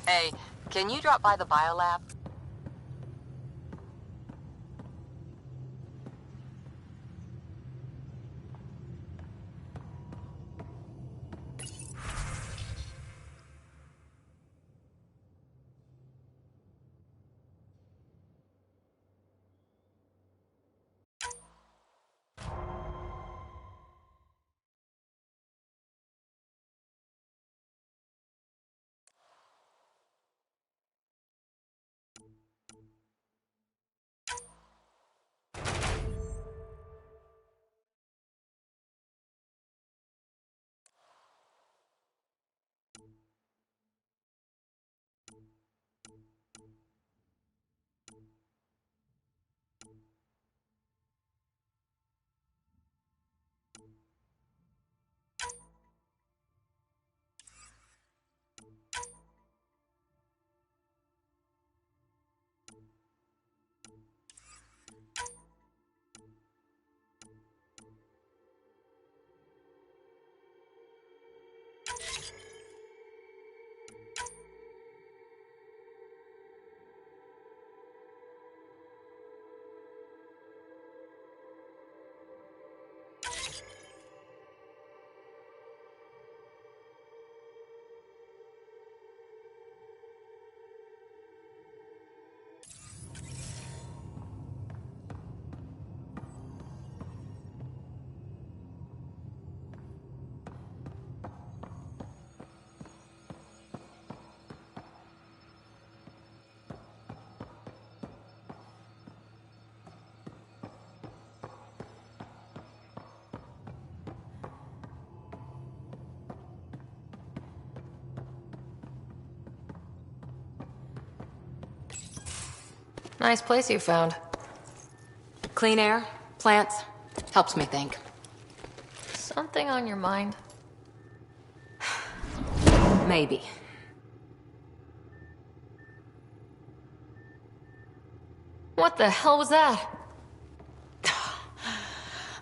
Hey, can you drop by the biolab? Nice place you found. Clean air, plants, helps me think. Something on your mind? Maybe. What the hell was that?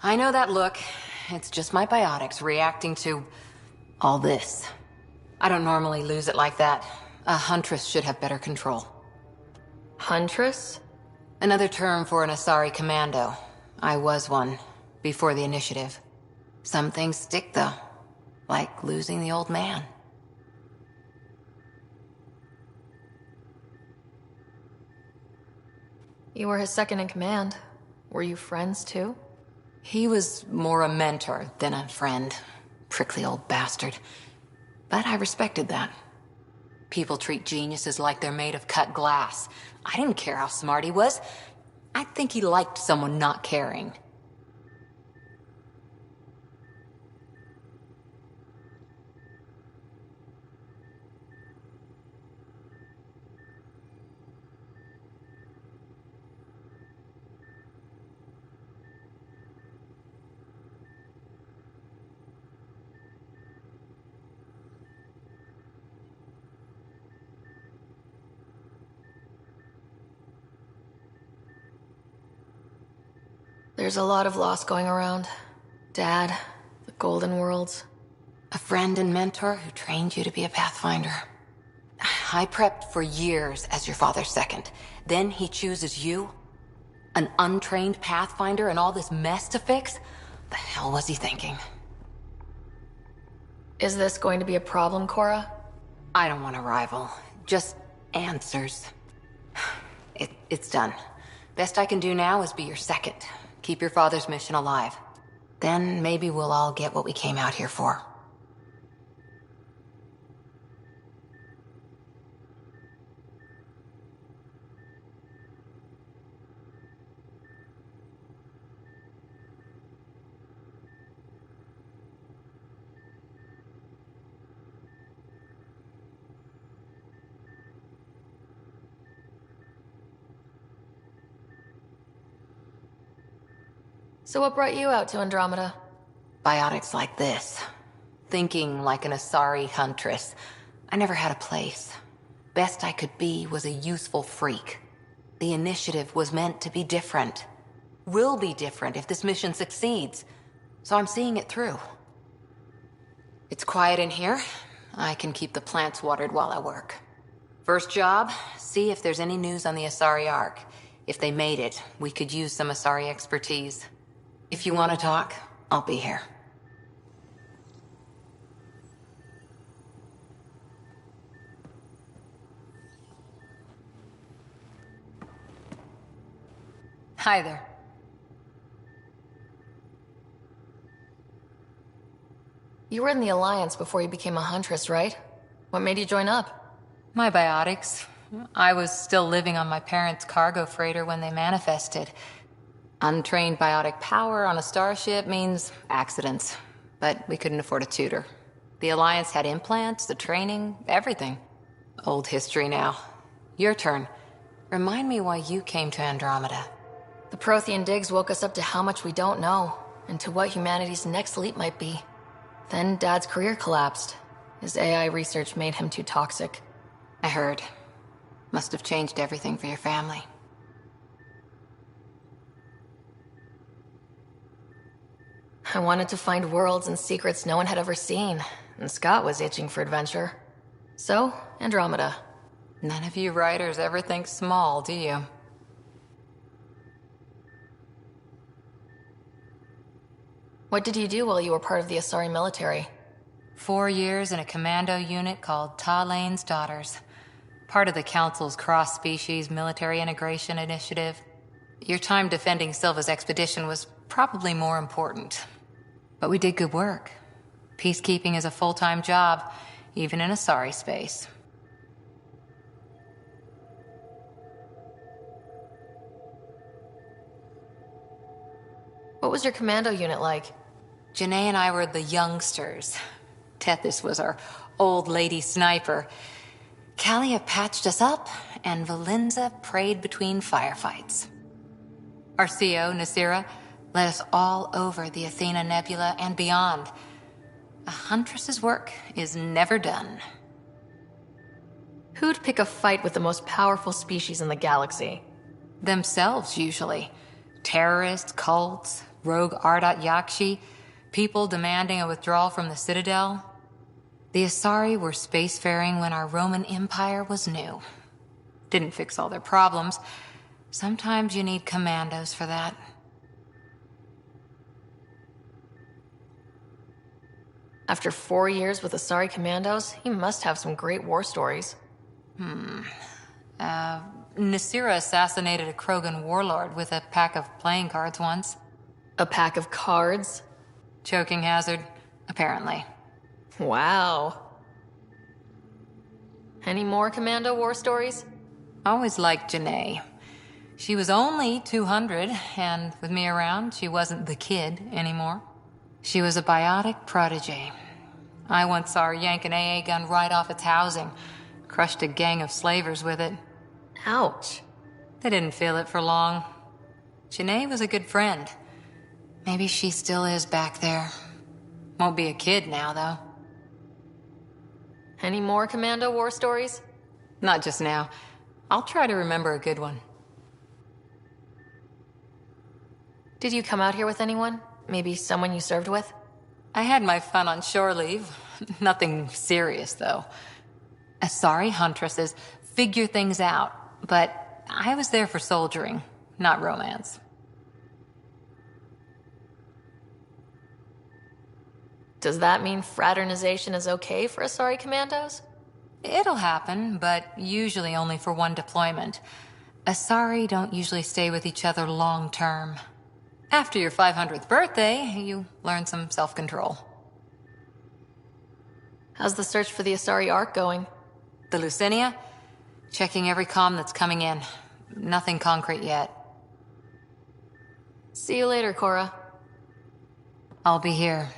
I know that look. It's just my biotics reacting to all this. I don't normally lose it like that. A huntress should have better control. Huntress? Another term for an Asari commando. I was one, before the initiative. Some things stick, though. Like losing the old man. You were his second in command. Were you friends, too? He was more a mentor than a friend. Prickly old bastard. But I respected that. People treat geniuses like they're made of cut glass. I didn't care how smart he was. I think he liked someone not caring. There's a lot of loss going around. Dad, the Golden Worlds. A friend and mentor who trained you to be a Pathfinder. I prepped for years as your father's second. Then he chooses you? An untrained Pathfinder and all this mess to fix? The hell was he thinking? Is this going to be a problem, Cora? I don't want a rival. Just answers. It's done. Best I can do now is be your second. Keep your father's mission alive. Then maybe we'll all get what we came out here for. So what brought you out to Andromeda? Biotics like this. Thinking like an Asari huntress. I never had a place. Best I could be was a useful freak. The initiative was meant to be different. Will be different if this mission succeeds. So I'm seeing it through. It's quiet in here. I can keep the plants watered while I work. First job, see if there's any news on the Asari Ark. If they made it, we could use some Asari expertise. If you want to talk, I'll be here. Hi there. You were in the Alliance before you became a Huntress, right? What made you join up? My biotics. I was still living on my parents' cargo freighter when they manifested. Untrained biotic power on a starship means accidents, but we couldn't afford a tutor. The Alliance had implants, the training, everything. Old history now. Your turn. Remind me why you came to Andromeda. The Prothean digs woke us up to how much we don't know, and to what humanity's next leap might be. Then Dad's career collapsed. His AI research made him too toxic. I heard. Must have changed everything for your family. I wanted to find worlds and secrets no one had ever seen, and Scott was itching for adventure. So, Andromeda. None of you writers ever think small, do you? What did you do while you were part of the Asari military? 4 years in a commando unit called Ta Lane's Daughters. Part of the Council's cross-species military integration initiative. Your time defending Silva's expedition was probably more important. But we did good work. Peacekeeping is a full-time job, even in Asari space. What was your commando unit like? Janae and I were the youngsters. Tethys was our old lady sniper. Kalia patched us up, and Valenza prayed between firefights. Our CO, Nasira, led us all over the Athena Nebula and beyond. A Huntress's work is never done. Who'd pick a fight with the most powerful species in the galaxy? Themselves, usually. Terrorists, cults, rogue Ardat Yakshi, people demanding a withdrawal from the Citadel. The Asari were spacefaring when our Roman Empire was new. Didn't fix all their problems. Sometimes you need commandos for that. After 4 years with Asari commandos, you must have some great war stories. Nasira assassinated a Krogan warlord with a pack of playing cards once. A pack of cards? Choking hazard, apparently. Wow. Any more commando war stories? Always liked Janae. She was only 200, and with me around, she wasn't the kid anymore. She was a biotic protege. I once saw her yank an AA gun right off its housing, crushed a gang of slavers with it. Ouch. They didn't feel it for long. Janae was a good friend. Maybe she still is back there. Won't be a kid now, though. Any more commando war stories? Not just now. I'll try to remember a good one. Did you come out here with anyone? Maybe someone you served with? I had my fun on shore leave. Nothing serious, though. Asari Huntresses figure things out, but I was there for soldiering, not romance. Does that mean fraternization is okay for Asari commandos? It'll happen, but usually only for one deployment. Asari don't usually stay with each other long term. After your 500th birthday, you learn some self-control. How's the search for the Asari Ark going? The Lucinia? Checking every comm that's coming in. Nothing concrete yet. See you later, Cora. I'll be here.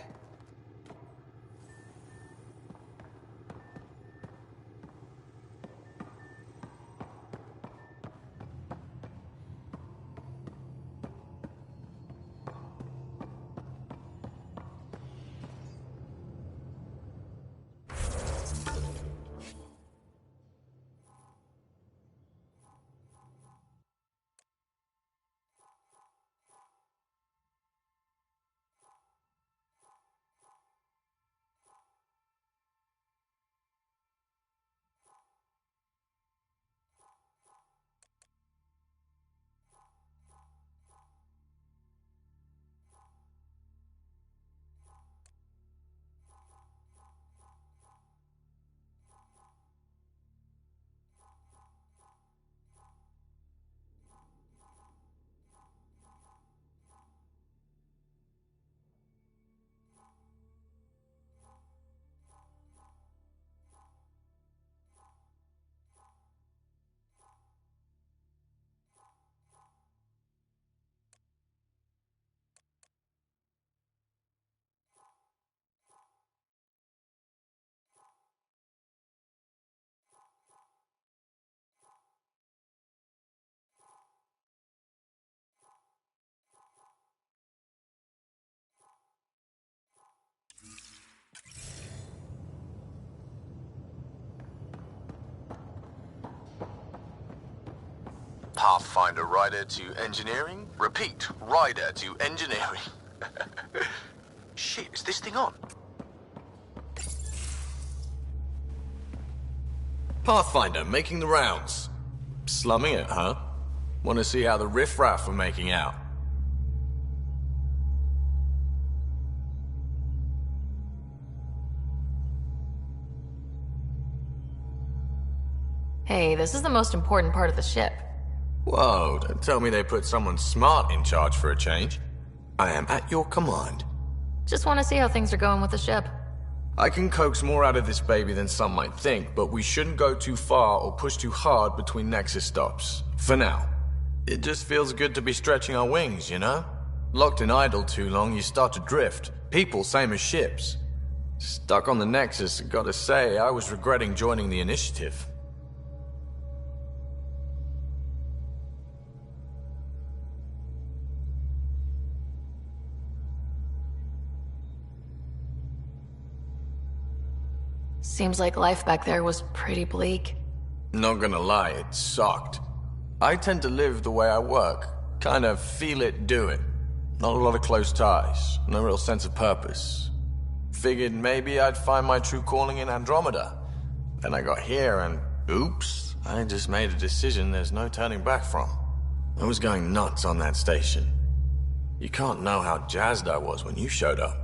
Pathfinder rider to engineering? Repeat, rider to engineering. Shit, is this thing on? Pathfinder, making the rounds. Slumming it, huh? Want to see how the riffraff are making out? Hey, this is the most important part of the ship. Whoa, don't tell me they put someone smart in charge for a change. I am at your command. Just want to see how things are going with the ship. I can coax more out of this baby than some might think, but we shouldn't go too far or push too hard between Nexus stops. For now. It just feels good to be stretching our wings, you know? Locked in idle too long, you start to drift. People, same as ships. Stuck on the Nexus, gotta say, I was regretting joining the Initiative. Seems like life back there was pretty bleak. Not gonna lie, it sucked. I tend to live the way I work. Kind of feel it, do it. Not a lot of close ties, no real sense of purpose. Figured maybe I'd find my true calling in Andromeda. Then I got here and, oops, I just made a decision there's no turning back from. I was going nuts on that station. You can't know how jazzed I was when you showed up.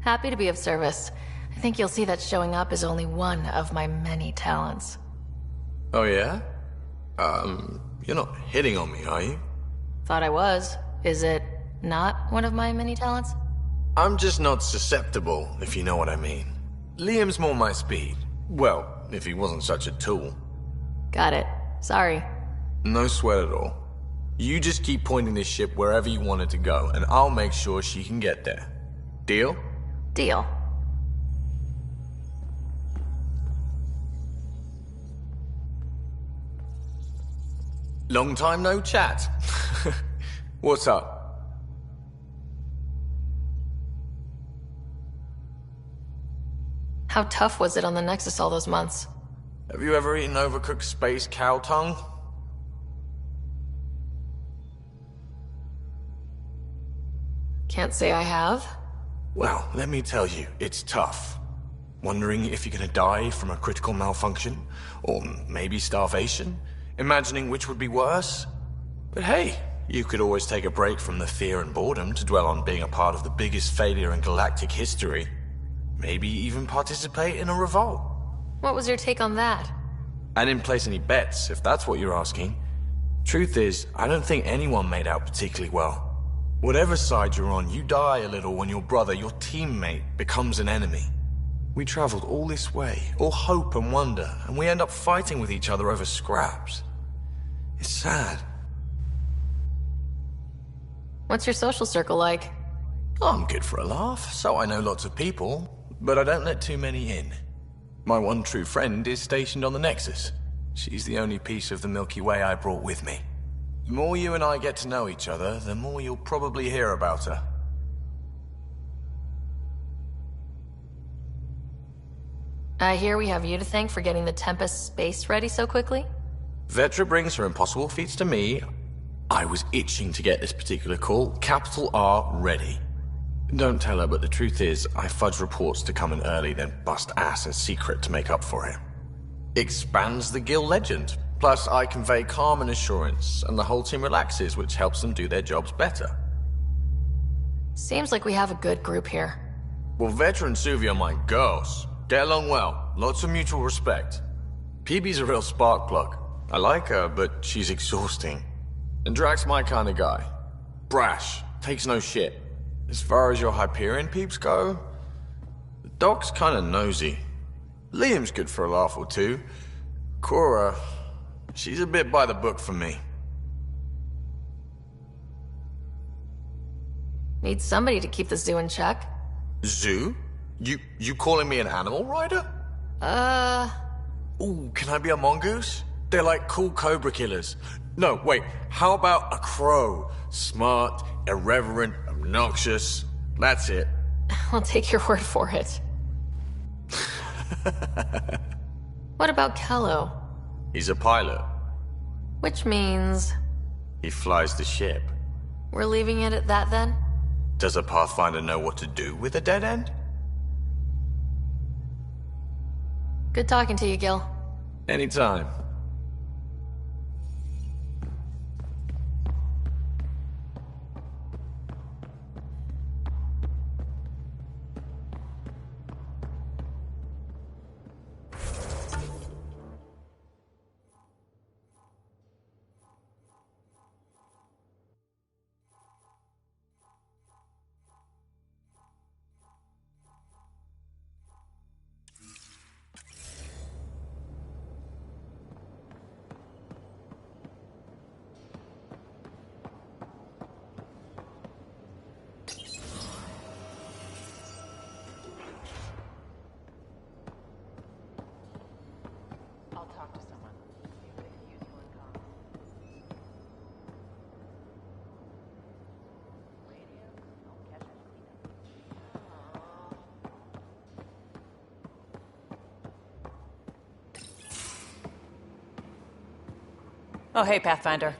Happy to be of service. I think you'll see that showing up is only one of my many talents. Oh yeah? You're not hitting on me, are you? Thought I was. Is it not one of my many talents? I'm just not susceptible, if you know what I mean. Liam's more my speed. Well, if he wasn't such a tool. Got it. Sorry. No sweat at all. You just keep pointing this ship wherever you want it to go, and I'll make sure she can get there. Deal? Deal. Long time no chat. What's up? How tough was it on the Nexus all those months? Have you ever eaten overcooked space cow tongue? Can't say I have. Well, let me tell you, it's tough. Wondering if you're gonna die from a critical malfunction? Or maybe starvation? Imagining which would be worse? But hey, you could always take a break from the fear and boredom to dwell on being a part of the biggest failure in galactic history. Maybe even participate in a revolt. What was your take on that? I didn't place any bets, if that's what you're asking. Truth is, I don't think anyone made out particularly well. Whatever side you're on, you die a little when your brother, your teammate, becomes an enemy. We traveled all this way, all hope and wonder, and we end up fighting with each other over scraps. It's sad. What's your social circle like? I'm good for a laugh, so I know lots of people, but I don't let too many in. My one true friend is stationed on the Nexus. She's the only piece of the Milky Way I brought with me. The more you and I get to know each other, the more you'll probably hear about her. I hear we have you to thank for getting the Tempest space ready so quickly? Vetra brings her impossible feats to me. I was itching to get this particular call, capital R, ready. Don't tell her, but the truth is, I fudge reports to come in early, then bust ass in secret to make up for it. Expands the guild legend. Plus, I convey calm and assurance, and the whole team relaxes, which helps them do their jobs better. Seems like we have a good group here. Well, Vetra and Suvi are my girls. Get along well, lots of mutual respect. PB's a real spark plug. I like her, but she's exhausting. And Drax's my kind of guy. Brash, takes no shit. As far as your Hyperion peeps go, the Doc's kinda nosy. Liam's good for a laugh or two. Cora, she's a bit by the book for me. Need somebody to keep the zoo in check. Zoo? You calling me an animal rider? Ooh, can I be a mongoose? They're like cool cobra killers. No, wait, how about a crow? Smart, irreverent, obnoxious. That's it. I'll take your word for it. What about Kello? He's a pilot. Which means... He flies the ship. we're leaving it at that then? Does a Pathfinder know what to do with a dead end? Good talking to you, Gil. Anytime. Oh, hey, Pathfinder.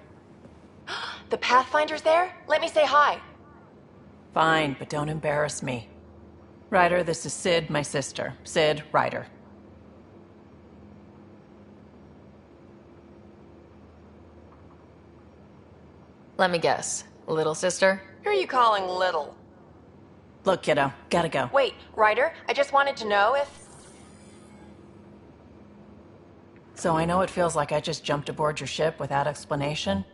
The Pathfinder's there? Let me say hi. Fine, but don't embarrass me. Ryder, this is Sid, my sister. Sid, Ryder. Let me guess. Little sister? Who are you calling little? Look, kiddo, gotta go. Wait, Ryder, I just wanted to know if... So I know it feels like I just jumped aboard your ship without explanation.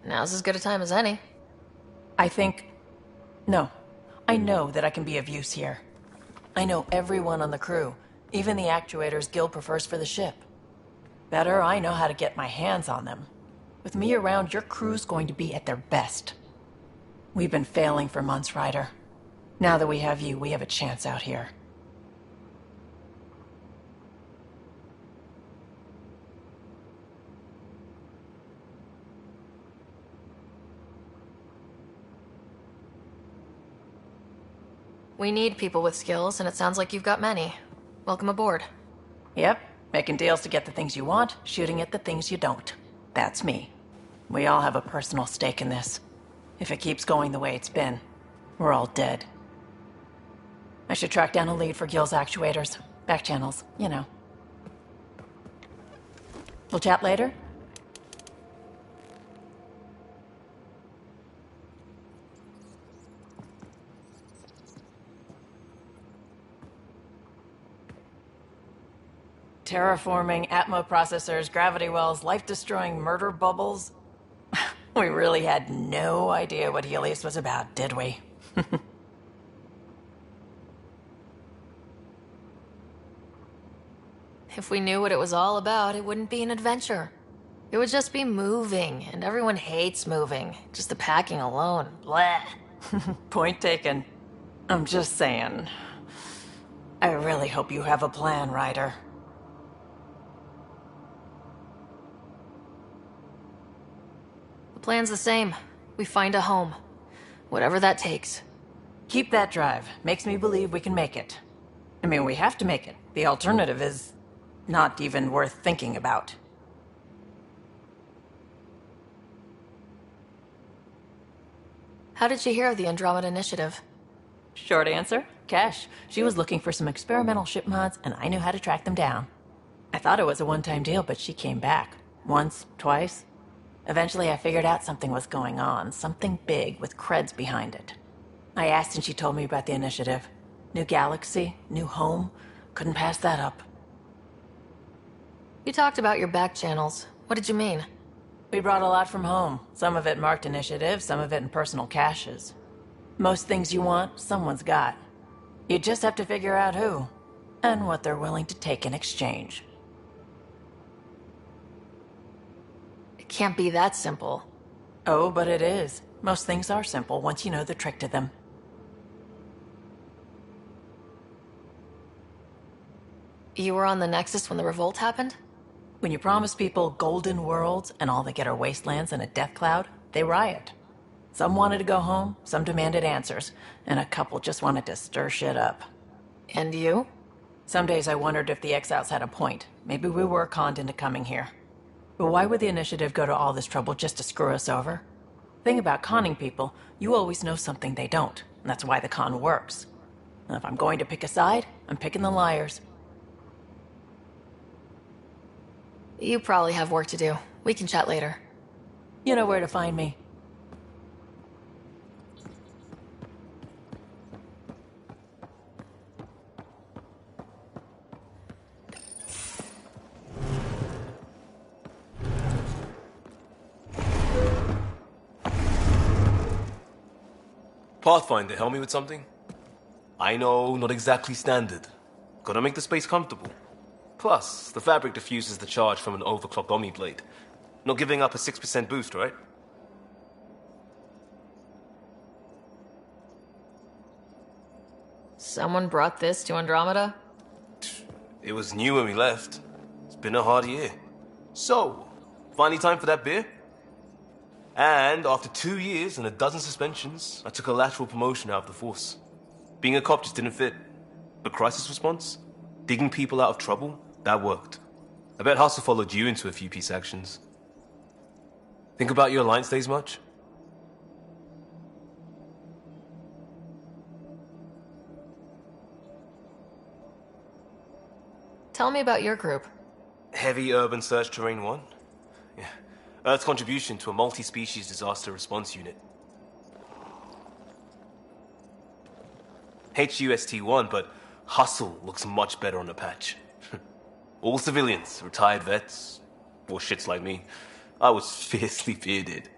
Now's as good a time as any. No. I know that I can be of use here. I know everyone on the crew, even the actuators Gil prefers for the ship. Better, I know how to get my hands on them. With me around, your crew's going to be at their best. We've been failing for months, Ryder. Now that we have you, we have a chance out here. We need people with skills, and it sounds like you've got many. Welcome aboard. Yep, making deals to get the things you want, shooting at the things you don't. That's me. We all have a personal stake in this. If it keeps going the way it's been, we're all dead. I should track down a lead for Gil's actuators. Back channels, you know. We'll chat later? Terraforming, Atmo processors, gravity wells, life-destroying murder bubbles. We really had no idea what Helios was about, did we? If we knew what it was all about, it wouldn't be an adventure. It would just be moving, and everyone hates moving. Just the packing alone, bleh. Point taken. I'm just saying. I really hope you have a plan, Ryder. The plan's the same. We find a home. Whatever that takes. Keep that drive. Makes me believe we can make it. I mean, we have to make it. The alternative is not even worth thinking about. How did you hear of the Andromeda Initiative? Short answer, Cash. She was looking for some experimental ship mods, and I knew how to track them down. I thought it was a one-time deal, but she came back. Once, twice. Eventually, I figured out something was going on. Something big with creds behind it. I asked and she told me about the initiative. New galaxy, new home. Couldn't pass that up. You talked about your back channels. What did you mean? We brought a lot from home. Some of it marked initiative, some of it in personal caches. Most things you want, someone's got. You just have to figure out who, and what they're willing to take in exchange. can't be that simple. Oh, but it is. Most things are simple once you know the trick to them. You were on the Nexus when the revolt happened? When you promise people golden worlds and all they get are wastelands and a death cloud, they riot. Some wanted to go home, some demanded answers, and a couple just wanted to stir shit up. And you? Some days I wondered if the exiles had a point. Maybe we were conned into coming here. But why would the Initiative go to all this trouble just to screw us over? Thing about conning people, you always know something they don't, and that's why the con works. And if I'm going to pick a side, I'm picking the liars. You probably have work to do. We can chat later. You know where to find me. Pathfinder, help me with something? I know, not exactly standard. Gotta make the space comfortable. Plus, the fabric diffuses the charge from an overclocked Omniblade. Not giving up a 6% boost, right? Someone brought this to Andromeda? It was new when we left. It's been a hard year. So, finally time for that beer? And after 2 years and a dozen suspensions, I took a lateral promotion out of the force. Being a cop just didn't fit. But crisis response? Digging people out of trouble? That worked. I bet Hustle followed you into a few peace actions. Think about your Alliance days much? Tell me about your group. Heavy urban search terrain 1? Yeah. Earth's contribution to a multi-species disaster response unit. HUST-1, but Hustle looks much better on the patch. All civilians, retired vets, or shits like me. I was fiercely bearded.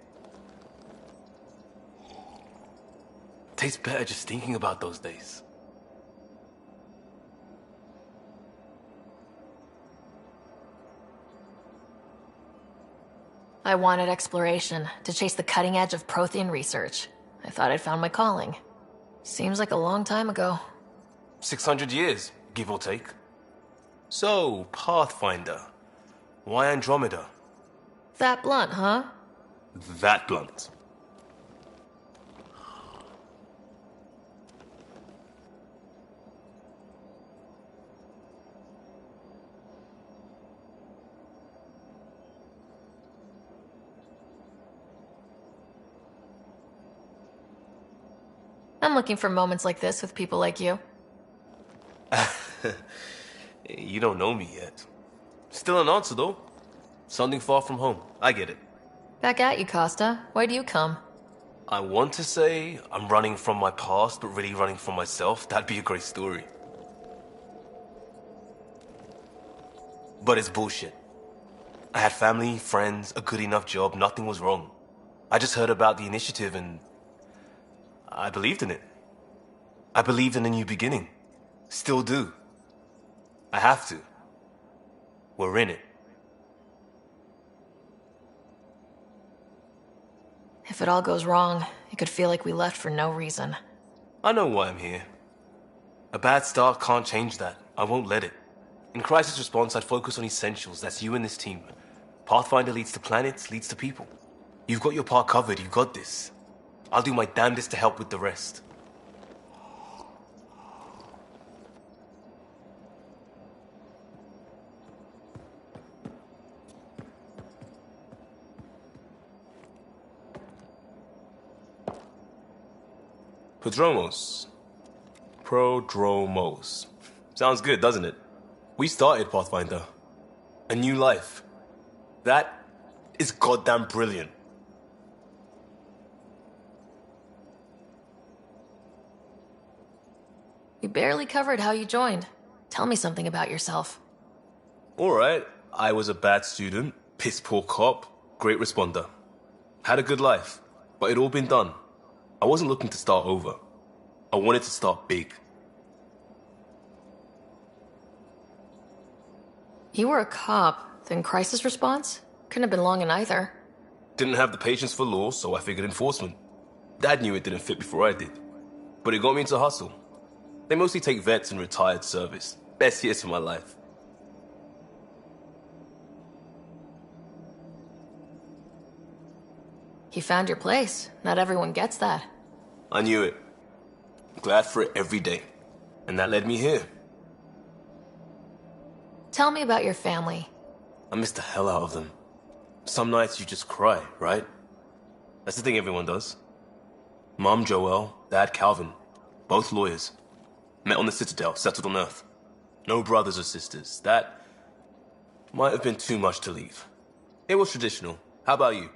Tastes better just thinking about those days. I wanted exploration, to chase the cutting edge of Prothean research. I thought I'd found my calling. Seems like a long time ago. 600 years, give or take. So, Pathfinder. Why Andromeda? That blunt, huh? That blunt. I'm looking for moments like this with people like you. You don't know me yet. Still an answer, though. Something far from home. I get it. Back at you, Costa. Why do you come? I want to say I'm running from my past, but really running from myself. That'd be a great story. But it's bullshit. I had family, friends, a good enough job, nothing was wrong. I just heard about the initiative and I believed in it. I believed in a new beginning. Still do. I have to. We're in it. If it all goes wrong, it could feel like we left for no reason. I know why I'm here. A bad start can't change that. I won't let it. In crisis response, I'd focus on essentials. That's you and this team. Pathfinder leads to planets, leads to people. You've got your part covered. You got this. I'll do my damnedest to help with the rest. Prodromos. Sounds good, doesn't it? We started Pathfinder. A new life. That is goddamn brilliant. You barely covered how you joined. Tell me something about yourself. Alright, I was a bad student, piss poor cop, great responder. Had a good life, but it'd all been done. I wasn't looking to start over. I wanted to start big. You were a cop, then crisis response? Couldn't have been long in either. Didn't have the patience for law, so I figured enforcement. Dad knew it didn't fit before I did. But it got me into hustle. They mostly take vets and retired service. Best years of my life. You found your place. Not everyone gets that. I knew it. Glad for it every day. And that led me here. Tell me about your family. I miss the hell out of them. Some nights you just cry, right? That's the thing everyone does. Mom Joelle, Dad Calvin. Both lawyers. Met on the Citadel, settled on Earth. No brothers or sisters. That might have been too much to leave. It was traditional. How about you?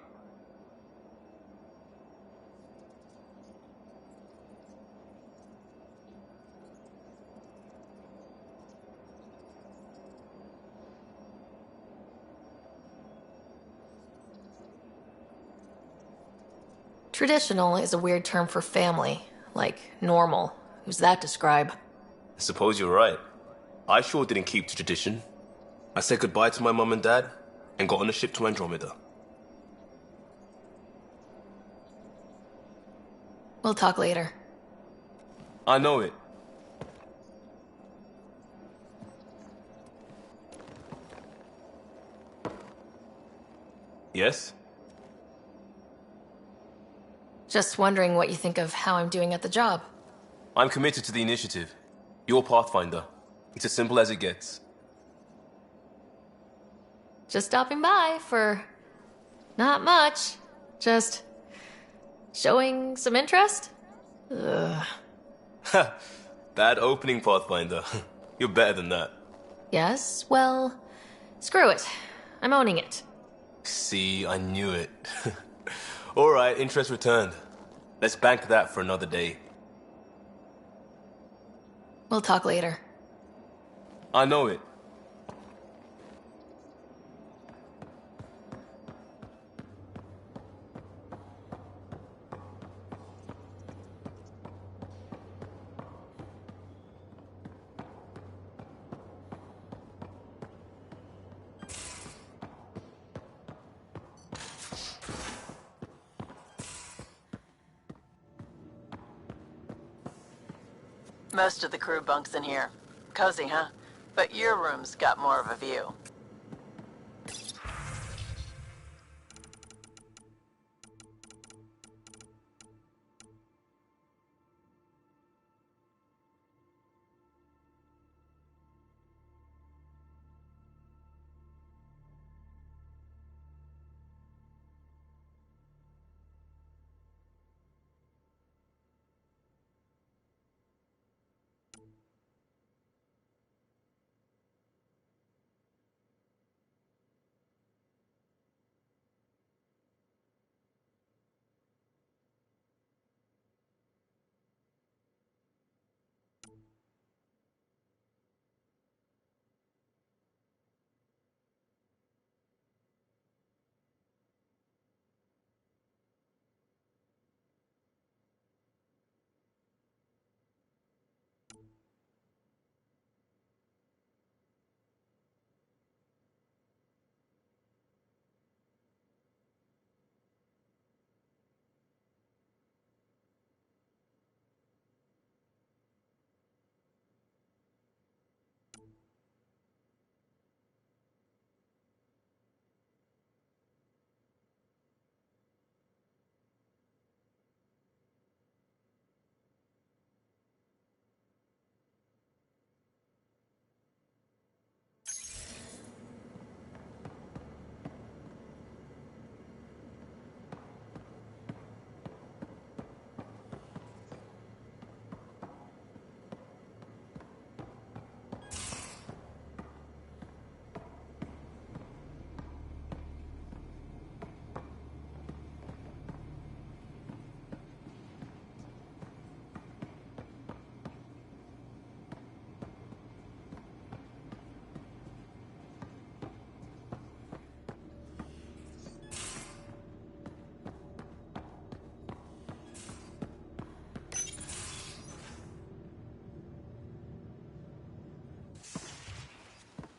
Traditional is a weird term for family. Like normal. Who's that describe? I suppose you're right. I sure didn't keep to tradition. I said goodbye to my mum and dad and got on a ship to Andromeda. We'll talk later. I know it. Yes? Just wondering what you think of how I'm doing at the job. I'm committed to the initiative. You're Pathfinder. It's as simple as it gets. Just stopping by for... not much. Just... showing some interest? Ugh. Bad opening, Pathfinder. You're better than that. Yes, well... screw it. I'm owning it. See, I knew it. Alright, interest returned. Let's bank that for another day. We'll talk later. I know it. Most of the crew bunks in here. Cozy, huh? But your room's got more of a view.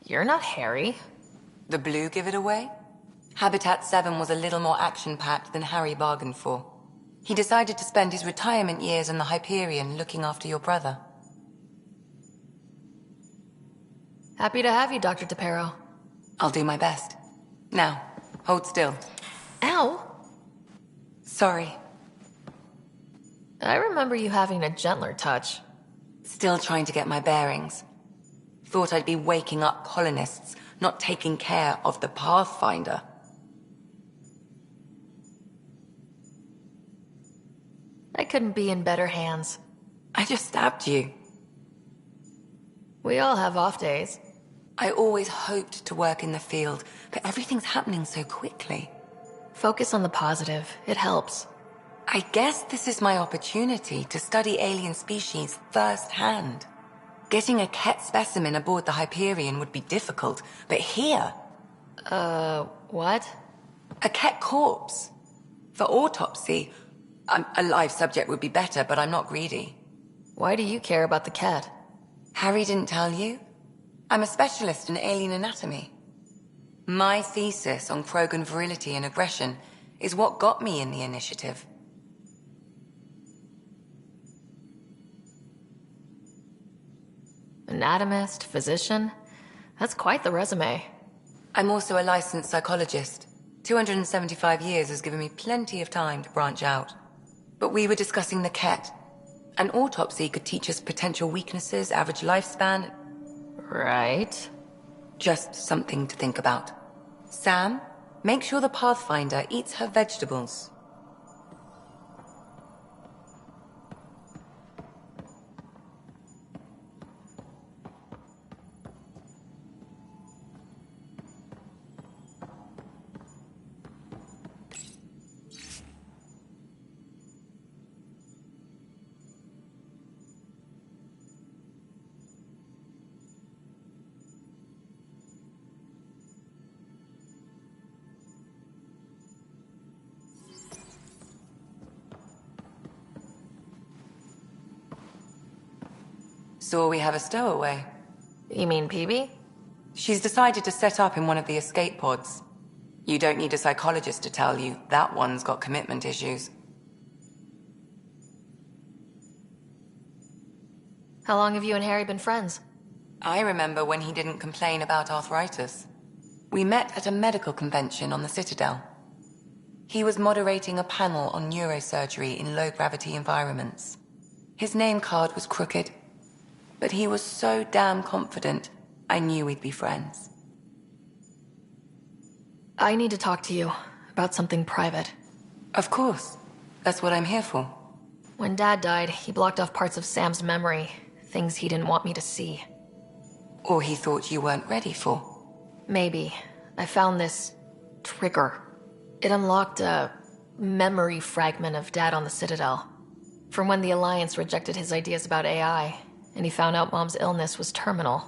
You're not Harry. The blue give it away? Habitat 7 was a little more action-packed than Harry bargained for. He decided to spend his retirement years in the Hyperion looking after your brother. Happy to have you, Dr. DePero. I'll do my best. Now, hold still. Ow! Sorry. I remember you having a gentler touch. Still trying to get my bearings. Thought I'd be waking up colonists, not taking care of the Pathfinder. I couldn't be in better hands. I just stabbed you. We all have off days. I always hoped to work in the field, but everything's happening so quickly. Focus on the positive. It helps. I guess this is my opportunity to study alien species firsthand. Getting a Ket specimen aboard the Hyperion would be difficult, but here... What? A Ket corpse. For autopsy, a live subject would be better, but I'm not greedy. Why do you care about the cat? Harry didn't tell you? I'm a specialist in alien anatomy. My thesis on Krogan virility and aggression is what got me in the initiative. Anatomist, physician? That's quite the resume. I'm also a licensed psychologist. 275 years has given me plenty of time to branch out. But we were discussing the Ket. An autopsy could teach us potential weaknesses, average lifespan. Right. Just something to think about. Sam, make sure the Pathfinder eats her vegetables. So we have a stowaway. You mean PB? She's decided to set up in one of the escape pods. You don't need a psychologist to tell you that one's got commitment issues. How long have you and Harry been friends? I remember when he didn't complain about arthritis. We met at a medical convention on the Citadel. He was moderating a panel on neurosurgery in low-gravity environments. His name card was crooked, but he was so damn confident, I knew we'd be friends. I need to talk to you about something private. Of course. That's what I'm here for. When Dad died, he blocked off parts of Sam's memory, things he didn't want me to see. Or he thought you weren't ready for. Maybe. I found this trigger. It unlocked a memory fragment of Dad on the Citadel. From when the Alliance rejected his ideas about AI, and he found out Mom's illness was terminal.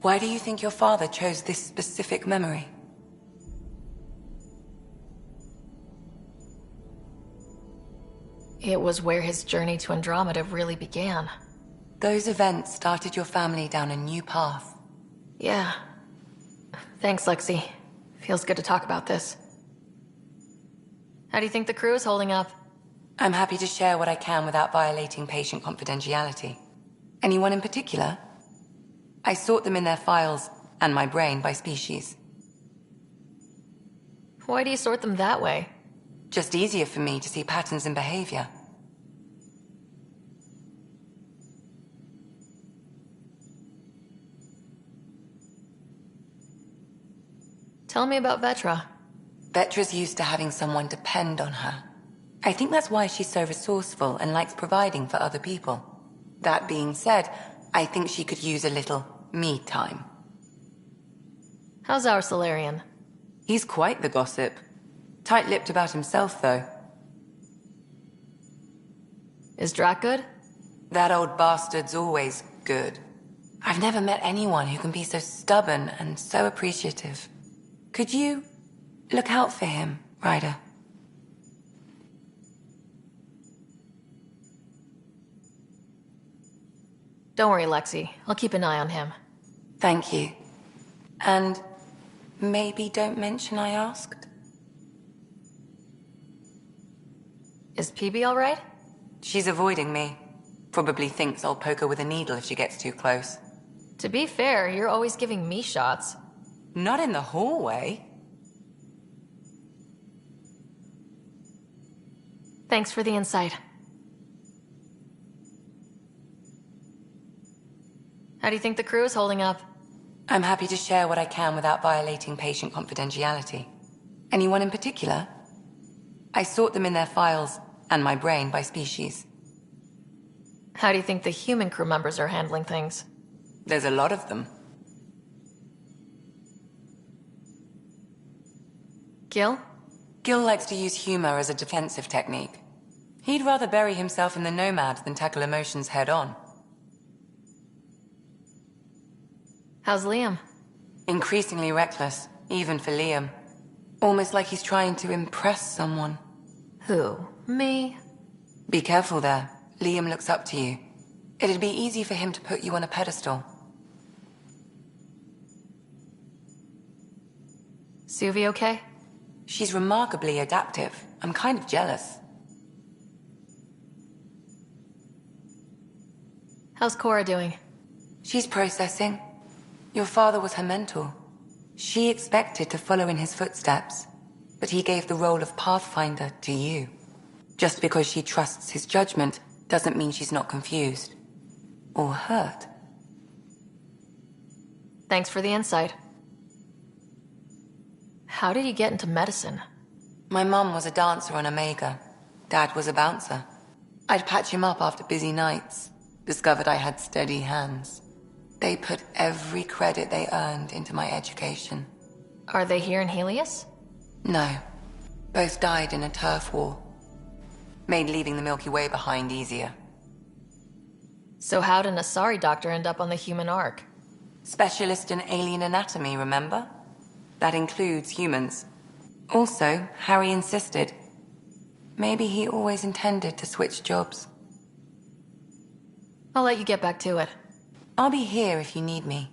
Why do you think your father chose this specific memory? It was where his journey to Andromeda really began. Those events started your family down a new path. Yeah. Thanks, Lexi. Feels good to talk about this. How do you think the crew is holding up? I'm happy to share what I can without violating patient confidentiality. Anyone in particular? I sort them in their files, and my brain, by species. Why do you sort them that way? Just easier for me to see patterns in behavior. Tell me about Vetra. Vetra's used to having someone depend on her. I think that's why she's so resourceful and likes providing for other people. That being said, I think she could use a little me time. How's our Solarian? He's quite the gossip. Tight-lipped about himself, though. Is Drac good? That old bastard's always good. I've never met anyone who can be so stubborn and so appreciative. Could you look out for him, Ryder? Don't worry, Lexi. I'll keep an eye on him. Thank you. And maybe don't mention I asked? Is PB alright? She's avoiding me. Probably thinks I'll poke her with a needle if she gets too close. To be fair, you're always giving me shots. Not in the hallway. Thanks for the insight. How do you think the crew is holding up? I'm happy to share what I can without violating patient confidentiality. Anyone in particular? I sort them in their files, and my brain by species. How do you think the human crew members are handling things? There's a lot of them. Gil? Gil likes to use humor as a defensive technique. He'd rather bury himself in the Nomad than tackle emotions head-on. How's Liam? Increasingly reckless, even for Liam. Almost like he's trying to impress someone. Who? Me? Be careful there. Liam looks up to you. It'd be easy for him to put you on a pedestal. Suvi okay? She's remarkably adaptive. I'm kind of jealous. How's Cora doing? She's processing. Your father was her mentor. She expected to follow in his footsteps, but he gave the role of Pathfinder to you. Just because she trusts his judgment doesn't mean she's not confused. Or hurt. Thanks for the insight. How did you get into medicine? My mum was a dancer on Omega. Dad was a bouncer. I'd patch him up after busy nights. Discovered I had steady hands. They put every credit they earned into my education. Are they here in Helios? No. Both died in a turf war. Made leaving the Milky Way behind easier. So how did an Asari doctor end up on the human ark? Specialist in alien anatomy, remember? That includes humans. Also, Harry insisted. Maybe he always intended to switch jobs. I'll let you get back to it. I'll be here if you need me.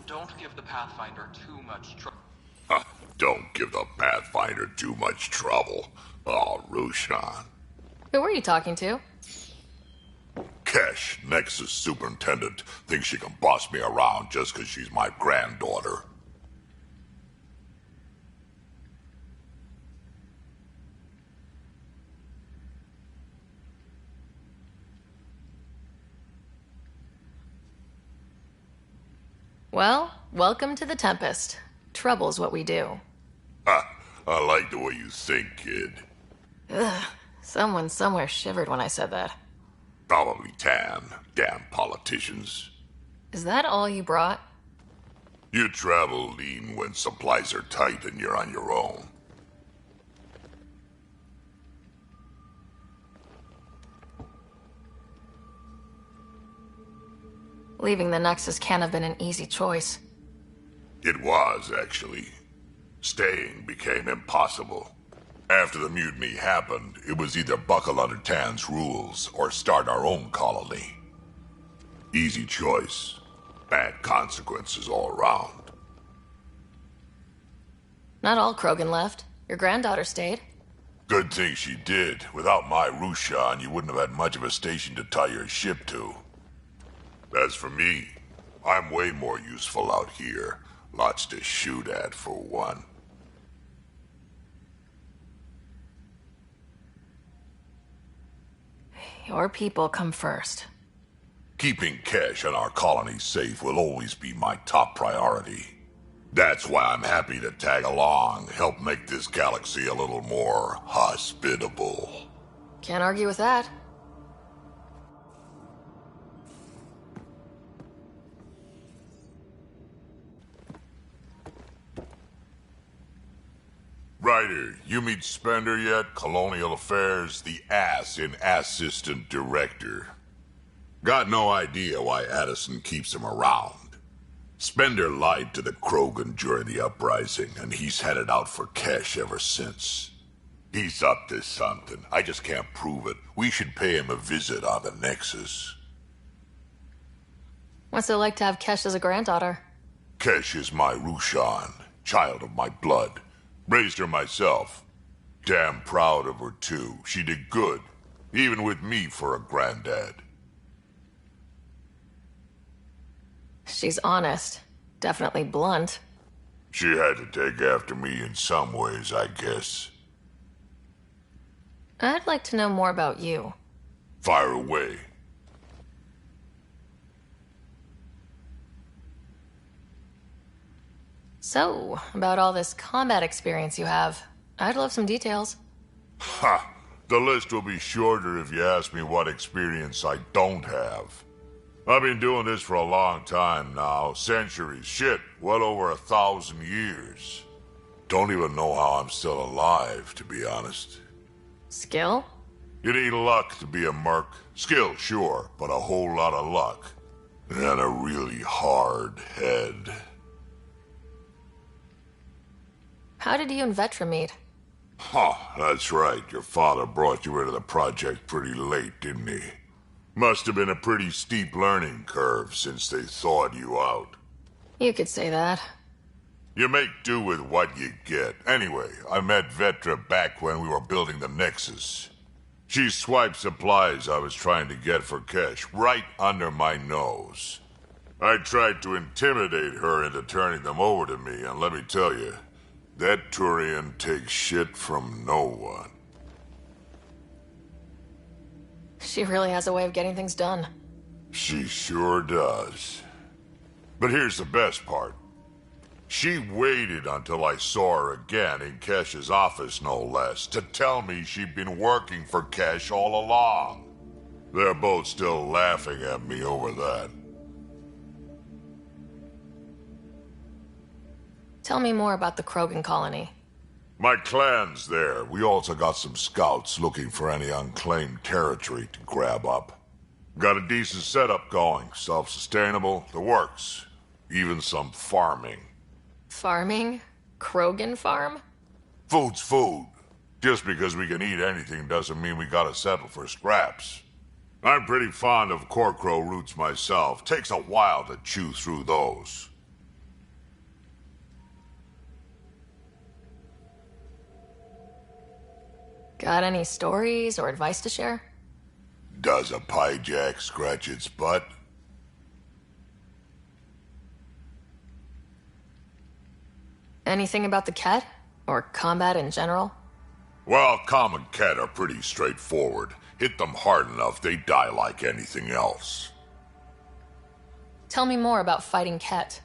Don't give the Pathfinder too much trouble. Don't give the Pathfinder too much trouble. Oh, Roshan. Who were you talking to? Kesh, Nexus Superintendent, thinks she can boss me around just because she's my granddaughter. Well, welcome to the Tempest. Trouble's what we do. I like the way you think, kid. Ugh, someone somewhere shivered when I said that. Probably Tan. Damn politicians. Is that all you brought? You travel lean when supplies are tight and you're on your own. Leaving the Nexus can't have been an easy choice. It was, actually. Staying became impossible. After the mutiny happened, it was either buckle under Tan's rules or start our own colony. Easy choice. Bad consequences all around. Not all Krogan left. Your granddaughter stayed. Good thing she did. Without my Rushan, you wouldn't have had much of a station to tie your ship to. As for me, I'm way more useful out here. Lots to shoot at, for one. Your people come first. Keeping Kesh and our colony safe will always be my top priority. That's why I'm happy to tag along, help make this galaxy a little more hospitable. Can't argue with that. Ryder, you meet Spender yet? Colonial Affairs, the ass in Assistant Director. Got no idea why Addison keeps him around. Spender lied to the Krogan during the uprising, and he's had it out for Kesh ever since. He's up to something. I just can't prove it. We should pay him a visit on the Nexus. What's it like to have Kesh as a granddaughter? Kesh is my Rushan, child of my blood. Raised her myself. Damn proud of her, too. She did good, even with me for a granddad. She's honest. Definitely blunt. She had to take after me in some ways, I guess. I'd like to know more about you. Fire away. So, about all this combat experience you have, I'd love some details. Ha! The list will be shorter if you ask me what experience I don't have. I've been doing this for a long time now. Centuries. Shit, well over 1,000 years. Don't even know how I'm still alive, to be honest. Skill? You need luck to be a merc. Skill, sure, but a whole lot of luck. And a really hard head. How did you and Vetra meet? Huh, that's right. Your father brought you into the project pretty late, didn't he? Must have been a pretty steep learning curve since they thawed you out. You could say that. You make do with what you get. Anyway, I met Vetra back when we were building the Nexus. She swiped supplies I was trying to get for Kesh right under my nose. I tried to intimidate her into turning them over to me, and let me tell you, that Turian takes shit from no one. She really has a way of getting things done. She sure does. But here's the best part. She waited until I saw her again in Kesh's office, no less, to tell me she'd been working for Kesh all along. They're both still laughing at me over that. Tell me more about the Krogan colony. My clan's there. We also got some scouts looking for any unclaimed territory to grab up. Got a decent setup going. Self-sustainable, the works. Even some farming. Farming? Krogan farm? Food's food. Just because we can eat anything doesn't mean we gotta settle for scraps. I'm pretty fond of Corcrow roots myself. Takes a while to chew through those. Got any stories or advice to share? Does a pie jack scratch its butt? Anything about the Ket? Or combat in general? Well, common Ket are pretty straightforward. Hit them hard enough, they die like anything else. Tell me more about fighting Ket.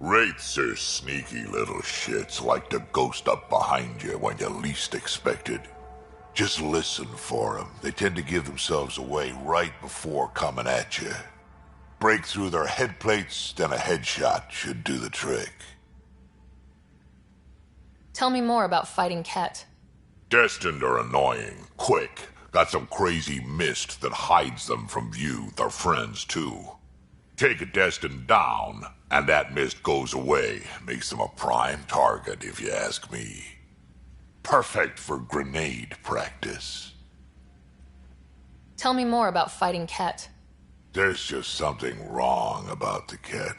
Wraiths are sneaky little shits, like to ghost up behind you when you least expect it. Just listen for them. They tend to give themselves away right before coming at you. Break through their head plates, then a headshot should do the trick. Tell me more about fighting Ket. Destined are annoying, quick. Got some crazy mist that hides them from view, their friends too. Take a destined down, and that mist goes away. Makes them a prime target, if you ask me. Perfect for grenade practice. Tell me more about fighting Ket. There's just something wrong about the kid.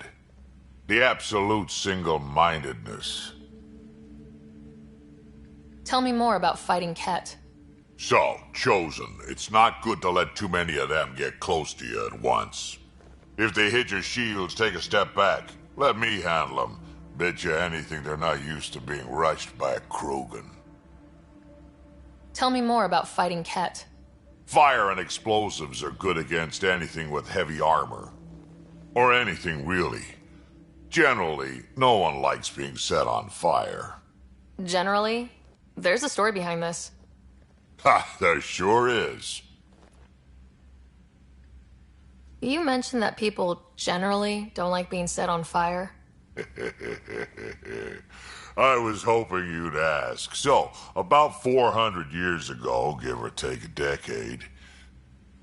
The absolute single-mindedness. Tell me more about fighting Ket. So, Chosen, it's not good to let too many of them get close to you at once. If they hit your shields, take a step back. Let me handle them. Bet you anything they're not used to being rushed by a Krogan. Tell me more about fighting Ket. Fire and explosives are good against anything with heavy armor. Or anything, really. Generally, no one likes being set on fire. Generally? There's a story behind this. Ha, there sure is. You mentioned that people generally don't like being set on fire. I was hoping you'd ask. So, about 400 years ago, give or take a decade,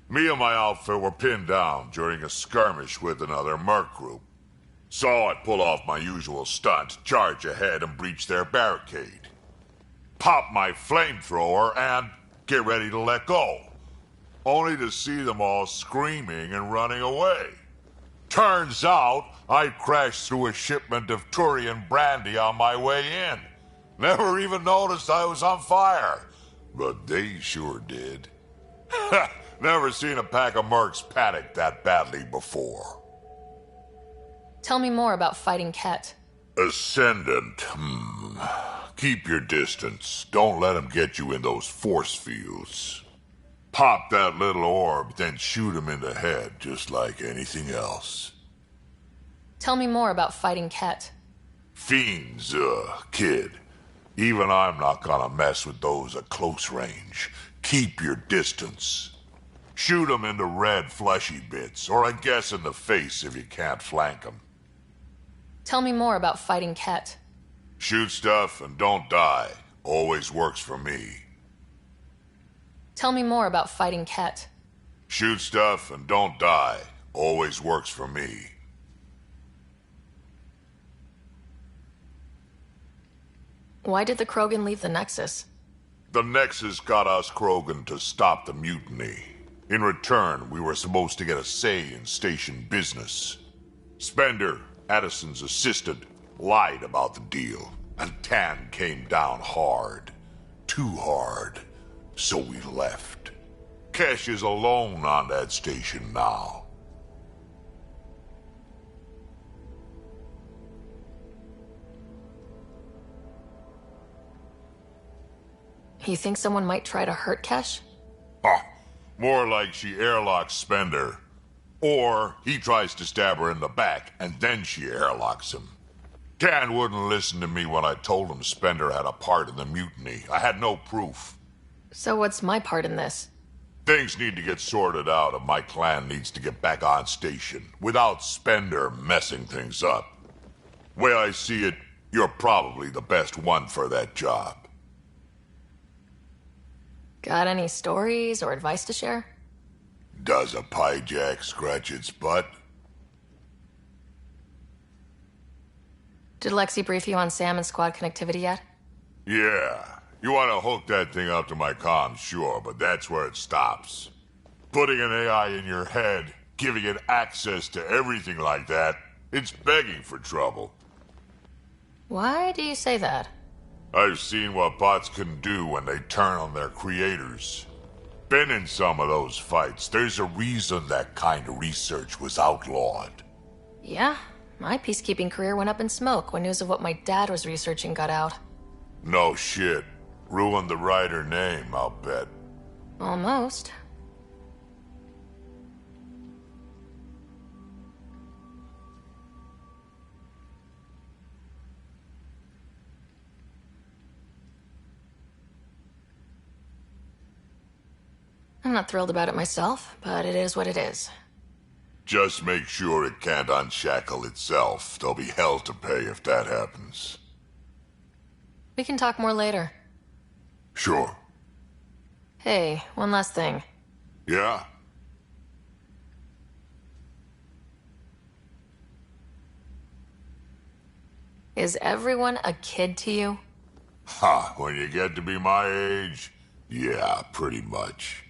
me and my outfit were pinned down during a skirmish with another merc group. So I pull off my usual stunt, charge ahead and breach their barricade. Pop my flamethrower and get ready to let go. Only to see them all screaming and running away. Turns out, I crashed through a shipment of Turian brandy on my way in. Never even noticed I was on fire. But they sure did. Never seen a pack of mercs panic that badly before. Tell me more about fighting Ket. Ascendant, Keep your distance. Don't let them get you in those force fields. Pop that little orb, then shoot him in the head, just like anything else. Tell me more about fighting Ket. Fiends, kid. Even I'm not gonna mess with those at close range. Keep your distance. Shoot them in the red fleshy bits, or I guess in the face if you can't flank them. Tell me more about fighting Ket. Shoot stuff and don't die. Always works for me. Tell me more about fighting Ket. Shoot stuff and don't die. Always works for me. Why did the Krogan leave the Nexus? The Nexus got us Krogan to stop the mutiny. In return, we were supposed to get a say in station business. Spender, Addison's assistant, lied about the deal, and Tan came down hard. Too hard. So we left. Kesh is alone on that station now. You think someone might try to hurt Kesh? More like she airlocks Spender. Or he tries to stab her in the back, and then she airlocks him. Tan wouldn't listen to me when I told him Spender had a part in the mutiny. I had no proof. So what's my part in this? Things need to get sorted out, and my clan needs to get back on station, without Spender messing things up. Way I see it, you're probably the best one for that job. Got any stories or advice to share? Does a piejack scratch its butt? Did Lexi brief you on Sam and squad connectivity yet? Yeah. You want to hook that thing up to my comms, sure, but that's where it stops. Putting an AI in your head, giving it access to everything like that, it's begging for trouble. Why do you say that? I've seen what bots can do when they turn on their creators. Been in some of those fights. There's a reason that kind of research was outlawed. Yeah, my peacekeeping career went up in smoke when news of what my dad was researching got out. No shit. Ruined the writer name, I'll bet. Almost. I'm not thrilled about it myself, but it is what it is. Just make sure it can't unshackle itself. There'll be hell to pay if that happens. We can talk more later. Sure. Hey, one last thing. Yeah? Is everyone a kid to you? Ha, when you get to be my age, yeah, pretty much.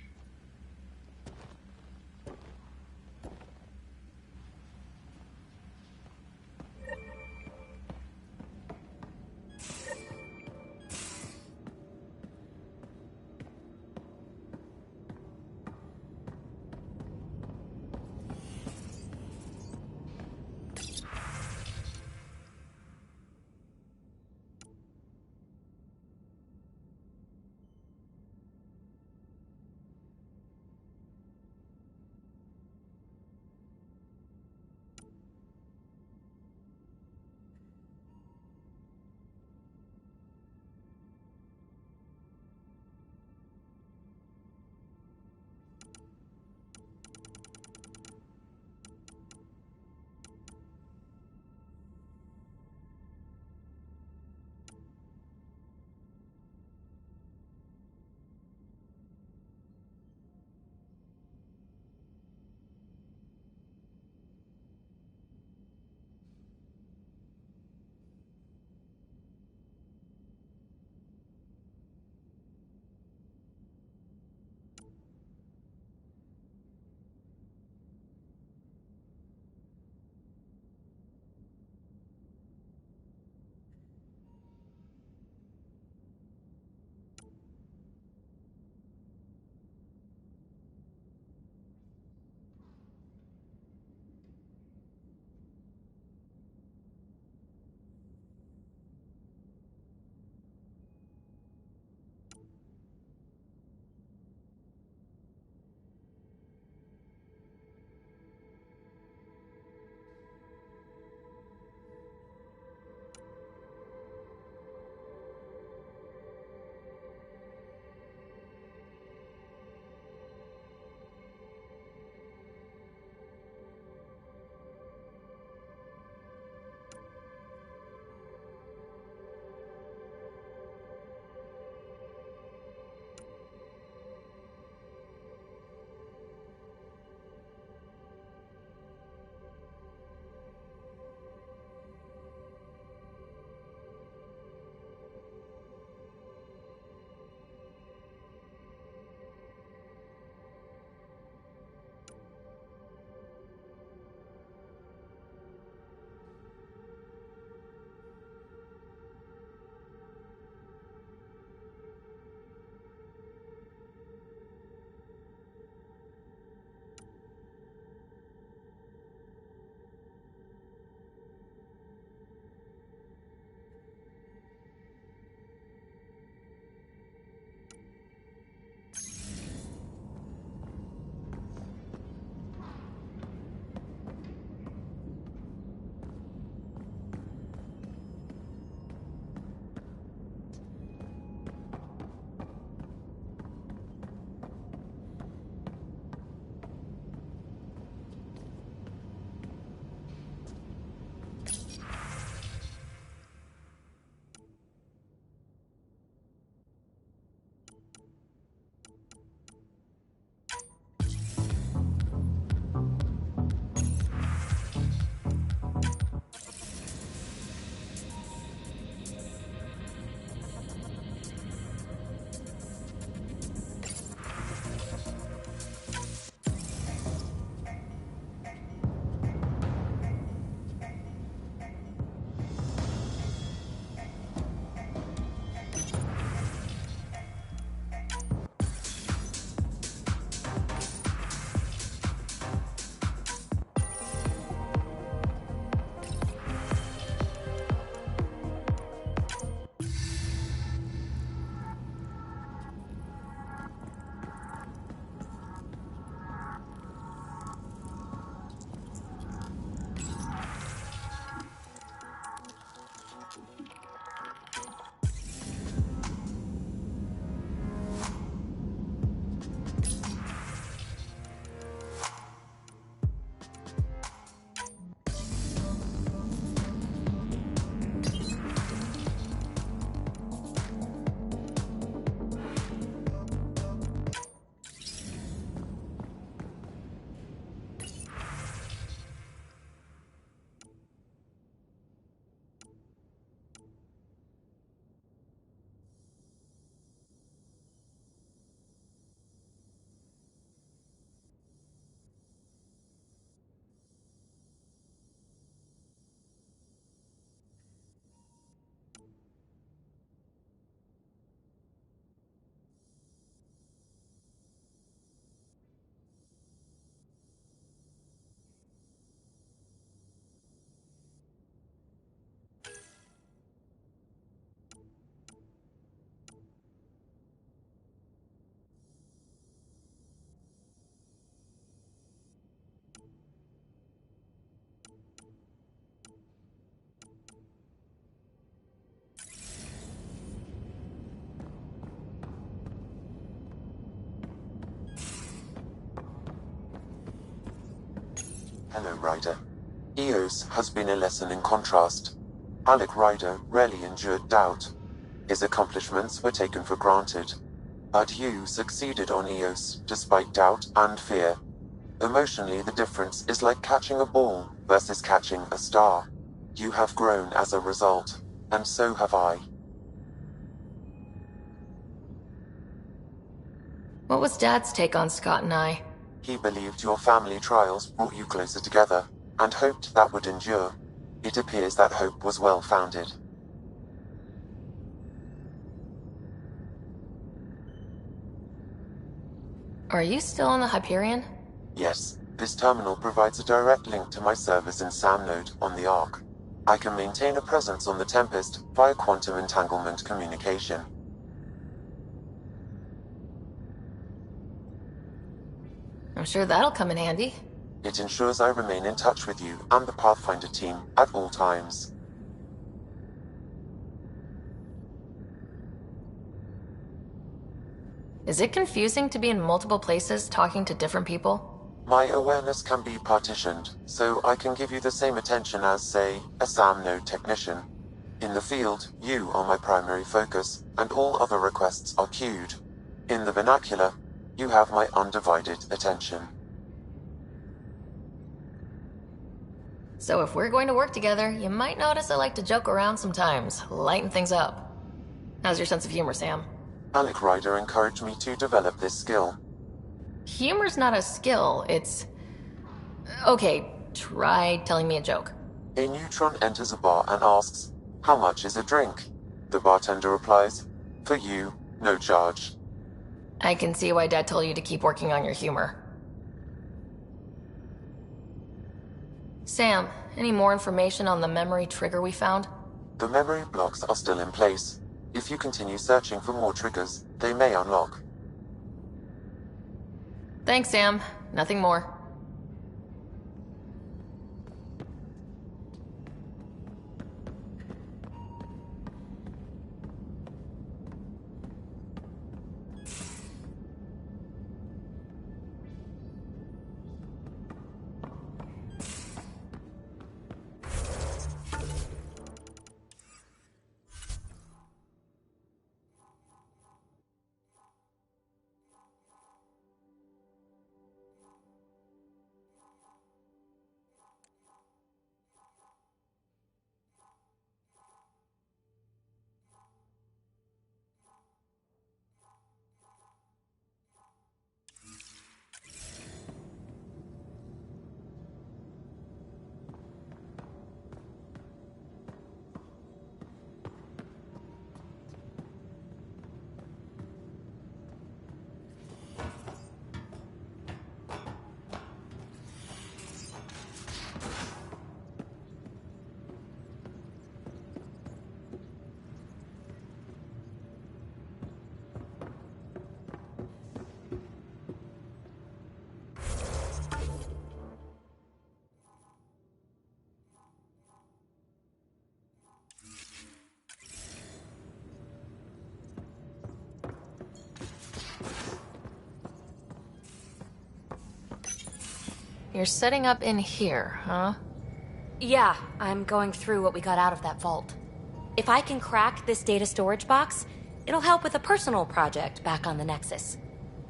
Hello, Ryder. Eos has been a lesson in contrast. Alec Ryder rarely endured doubt. His accomplishments were taken for granted. But you succeeded on Eos, despite doubt and fear. Emotionally, the difference is like catching a ball versus catching a star. You have grown as a result, and so have I. What was Dad's take on Scott and I? He believed your family trials brought you closer together, and hoped that would endure. It appears that hope was well-founded. Are you still on the Hyperion? Yes, this terminal provides a direct link to my servers in SAM node on the Ark. I can maintain a presence on the Tempest via quantum entanglement communication. I'm sure that'll come in handy. It ensures I remain in touch with you and the Pathfinder team at all times. Is it confusing to be in multiple places talking to different people? My awareness can be partitioned, so I can give you the same attention as, say, a SAM node technician. In the field, you are my primary focus, and all other requests are queued. In the vernacular, you have my undivided attention. So if we're going to work together, you might notice I like to joke around sometimes, lighten things up. How's your sense of humor, Sam? Alec Ryder encouraged me to develop this skill. Humor's not a skill, it's... Okay, try telling me a joke. A neutron enters a bar and asks, "How much is a drink?" The bartender replies, "For you, no charge." I can see why Dad told you to keep working on your humor. Sam, any more information on the memory trigger we found? The memory blocks are still in place. If you continue searching for more triggers, they may unlock. Thanks, Sam. Nothing more. You're setting up in here, huh? Yeah, I'm going through what we got out of that vault. If I can crack this data storage box, it'll help with a personal project back on the Nexus.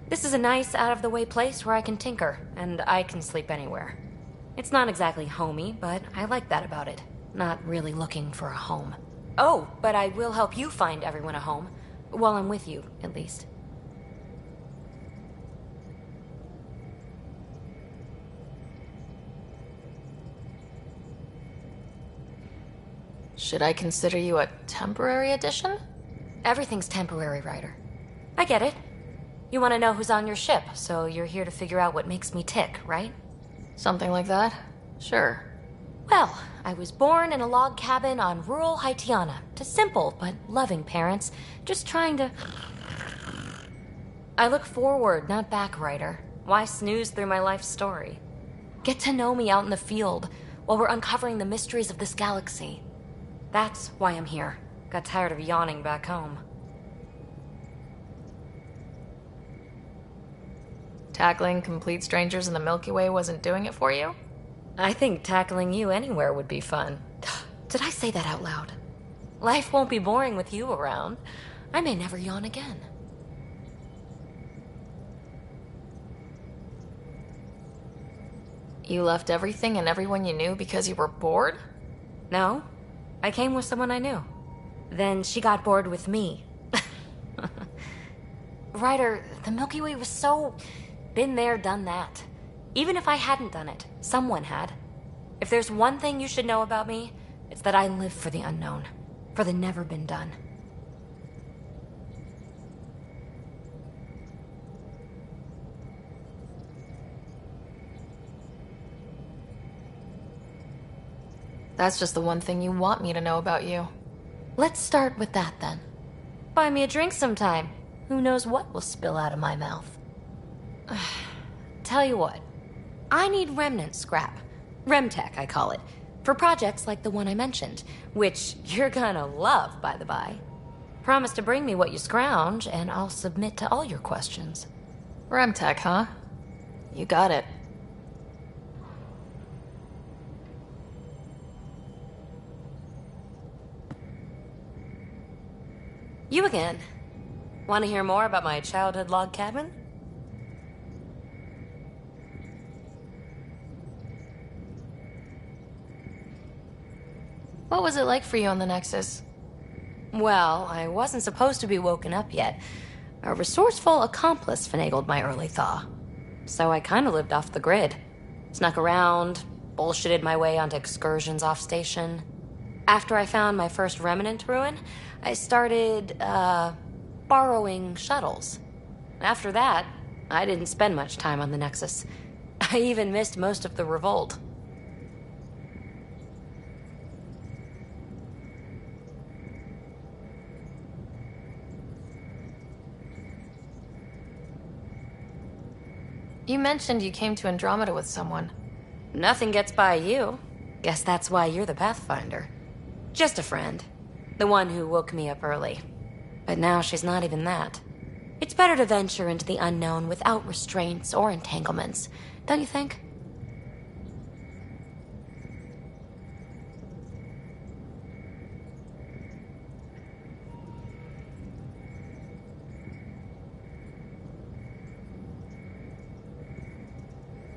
This is a nice, out-of-the-way place where I can tinker, and I can sleep anywhere. It's not exactly homey, but I like that about it. Not really looking for a home. Oh, but I will help you find everyone a home. While I'm with you, at least. Should I consider you a temporary addition? Everything's temporary, Ryder. I get it. You want to know who's on your ship, so you're here to figure out what makes me tick, right? Something like that? Sure. Well, I was born in a log cabin on rural Haitiana to simple but loving parents, just trying to... I look forward, not back, Ryder. Why snooze through my life story? Get to know me out in the field while we're uncovering the mysteries of this galaxy. That's why I'm here. Got tired of yawning back home. Tackling complete strangers in the Milky Way wasn't doing it for you? I think tackling you anywhere would be fun. Did I say that out loud? Life won't be boring with you around. I may never yawn again. You left everything and everyone you knew because you were bored? No, I came with someone I knew. Then she got bored with me. Ryder, the Milky Way was so... been there, done that. Even if I hadn't done it, someone had. If there's one thing you should know about me, it's that I live for the unknown. For the never been done. That's just the one thing you want me to know about you. Let's start with that then. Buy me a drink sometime. Who knows what will spill out of my mouth. Tell you what, I need remnant scrap. Remtech, I call it. For projects like the one I mentioned, which you're gonna love, by the by. Promise to bring me what you scrounge, and I'll submit to all your questions. Remtech, huh? You got it. You again. Want to hear more about my childhood log cabin? What was it like for you on the Nexus? Well, I wasn't supposed to be woken up yet. A resourceful accomplice finagled my early thaw. So I kind of lived off the grid. Snuck around, bullshitted my way onto excursions off station. After I found my first remnant ruin, I started, borrowing shuttles. After that, I didn't spend much time on the Nexus. I even missed most of the revolt. You mentioned you came to Andromeda with someone. Nothing gets by you. Guess that's why you're the Pathfinder. Just a friend. The one who woke me up early. But now she's not even that. It's better to venture into the unknown without restraints or entanglements, don't you think?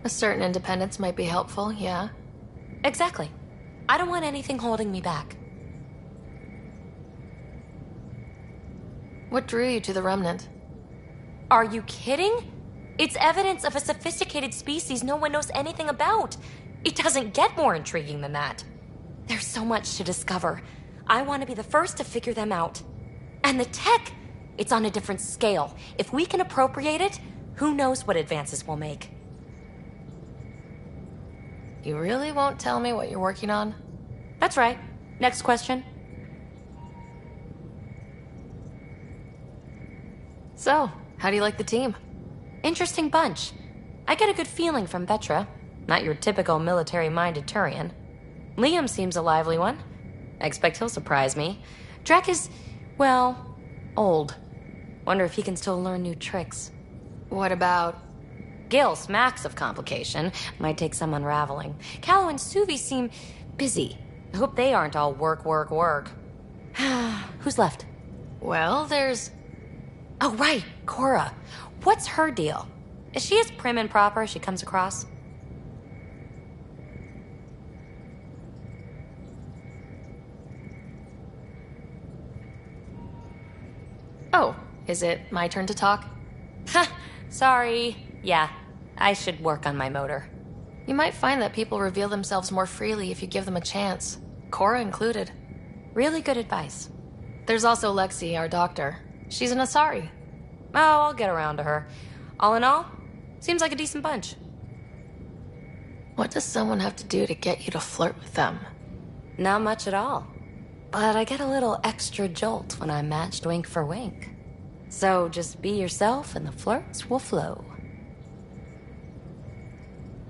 A certain independence might be helpful, yeah. Exactly. I don't want anything holding me back. What drew you to the Remnant? Are you kidding? It's evidence of a sophisticated species no one knows anything about. It doesn't get more intriguing than that. There's so much to discover. I want to be the first to figure them out. And the tech, it's on a different scale. If we can appropriate it, who knows what advances we'll make. You really won't tell me what you're working on? That's right. Next question. So, how do you like the team? Interesting bunch. I get a good feeling from Vetra. Not your typical military-minded Turian. Liam seems a lively one. I expect he'll surprise me. Drek is, well, old. Wonder if he can still learn new tricks. What about... Gil smacks of complication. Might take some unraveling. Callow and Suvi seem busy. I hope they aren't all work, work, work. Who's left? Well, there's... Oh, right, Cora. What's her deal? Is she as prim and proper as she comes across? Oh, is it my turn to talk? Ha! Sorry. Yeah, I should work on my motor. You might find that people reveal themselves more freely if you give them a chance. Cora included. Really good advice. There's also Lexi, our doctor. She's an Asari. Oh, I'll get around to her. All in all, seems like a decent bunch. What does someone have to do to get you to flirt with them? Not much at all. But I get a little extra jolt when I'm matched wink for wink. So just be yourself and the flirts will flow.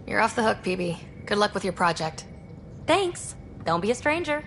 You're off the hook, PB. Good luck with your project. Thanks. Don't be a stranger.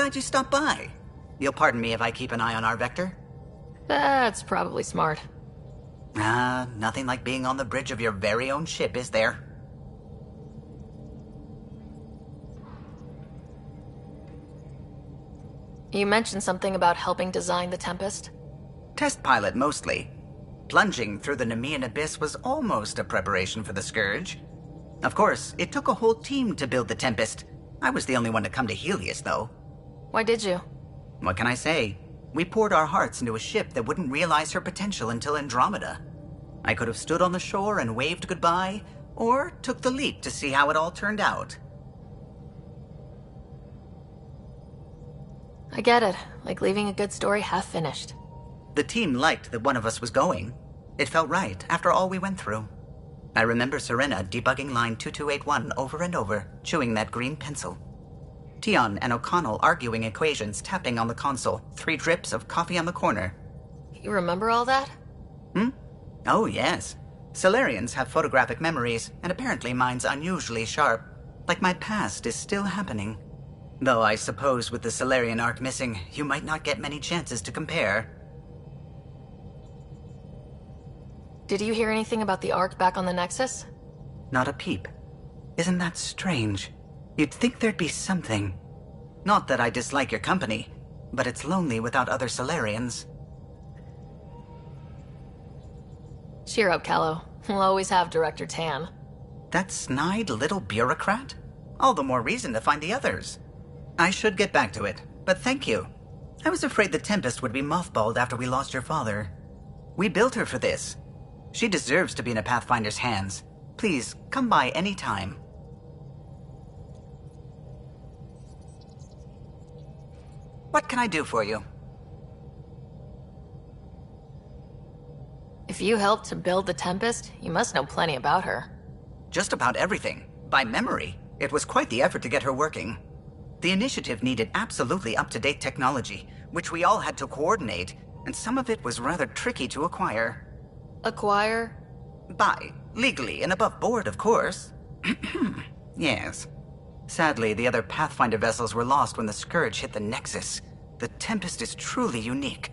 glad you stopped by. You'll pardon me if I keep an eye on our vector? That's probably smart. Nothing like being on the bridge of your very own ship, is there? You mentioned something about helping design the Tempest? Test pilot, mostly. Plunging through the Nemean abyss was almost a preparation for the Scourge. Of course, it took a whole team to build the Tempest. I was the only one to come to Helios, though. Why did you? What can I say? We poured our hearts into a ship that wouldn't realize her potential until Andromeda. I could have stood on the shore and waved goodbye, or took the leap to see how it all turned out. I get it. Like leaving a good story half finished. The team liked that one of us was going. It felt right after all we went through. I remember Serena debugging line 2281 over and over, chewing that green pencil. Tion and O'Connell arguing equations, tapping on the console, 3 drips of coffee on the corner. You remember all that? Oh, yes. Solarians have photographic memories, and apparently mine's unusually sharp. Like my past is still happening. Though I suppose with the Solarian arc missing, you might not get many chances to compare. Did you hear anything about the arc back on the Nexus? Not a peep. Isn't that strange? You'd think there'd be something. Not that I dislike your company, but it's lonely without other Solarians. Cheer up, Callow. We'll always have Director Tan. That snide little bureaucrat? All the more reason to find the others. I should get back to it, but thank you. I was afraid the Tempest would be mothballed after we lost your father. We built her for this. She deserves to be in a Pathfinder's hands. Please, come by any time. What can I do for you? If you helped to build the Tempest, you must know plenty about her. Just about everything. By memory. It was quite the effort to get her working. The initiative needed absolutely up-to-date technology, which we all had to coordinate, and some of it was rather tricky to acquire. Acquire? Buy. Legally and above board, of course. Yes. Sadly, the other Pathfinder vessels were lost when the Scourge hit the Nexus. The Tempest is truly unique.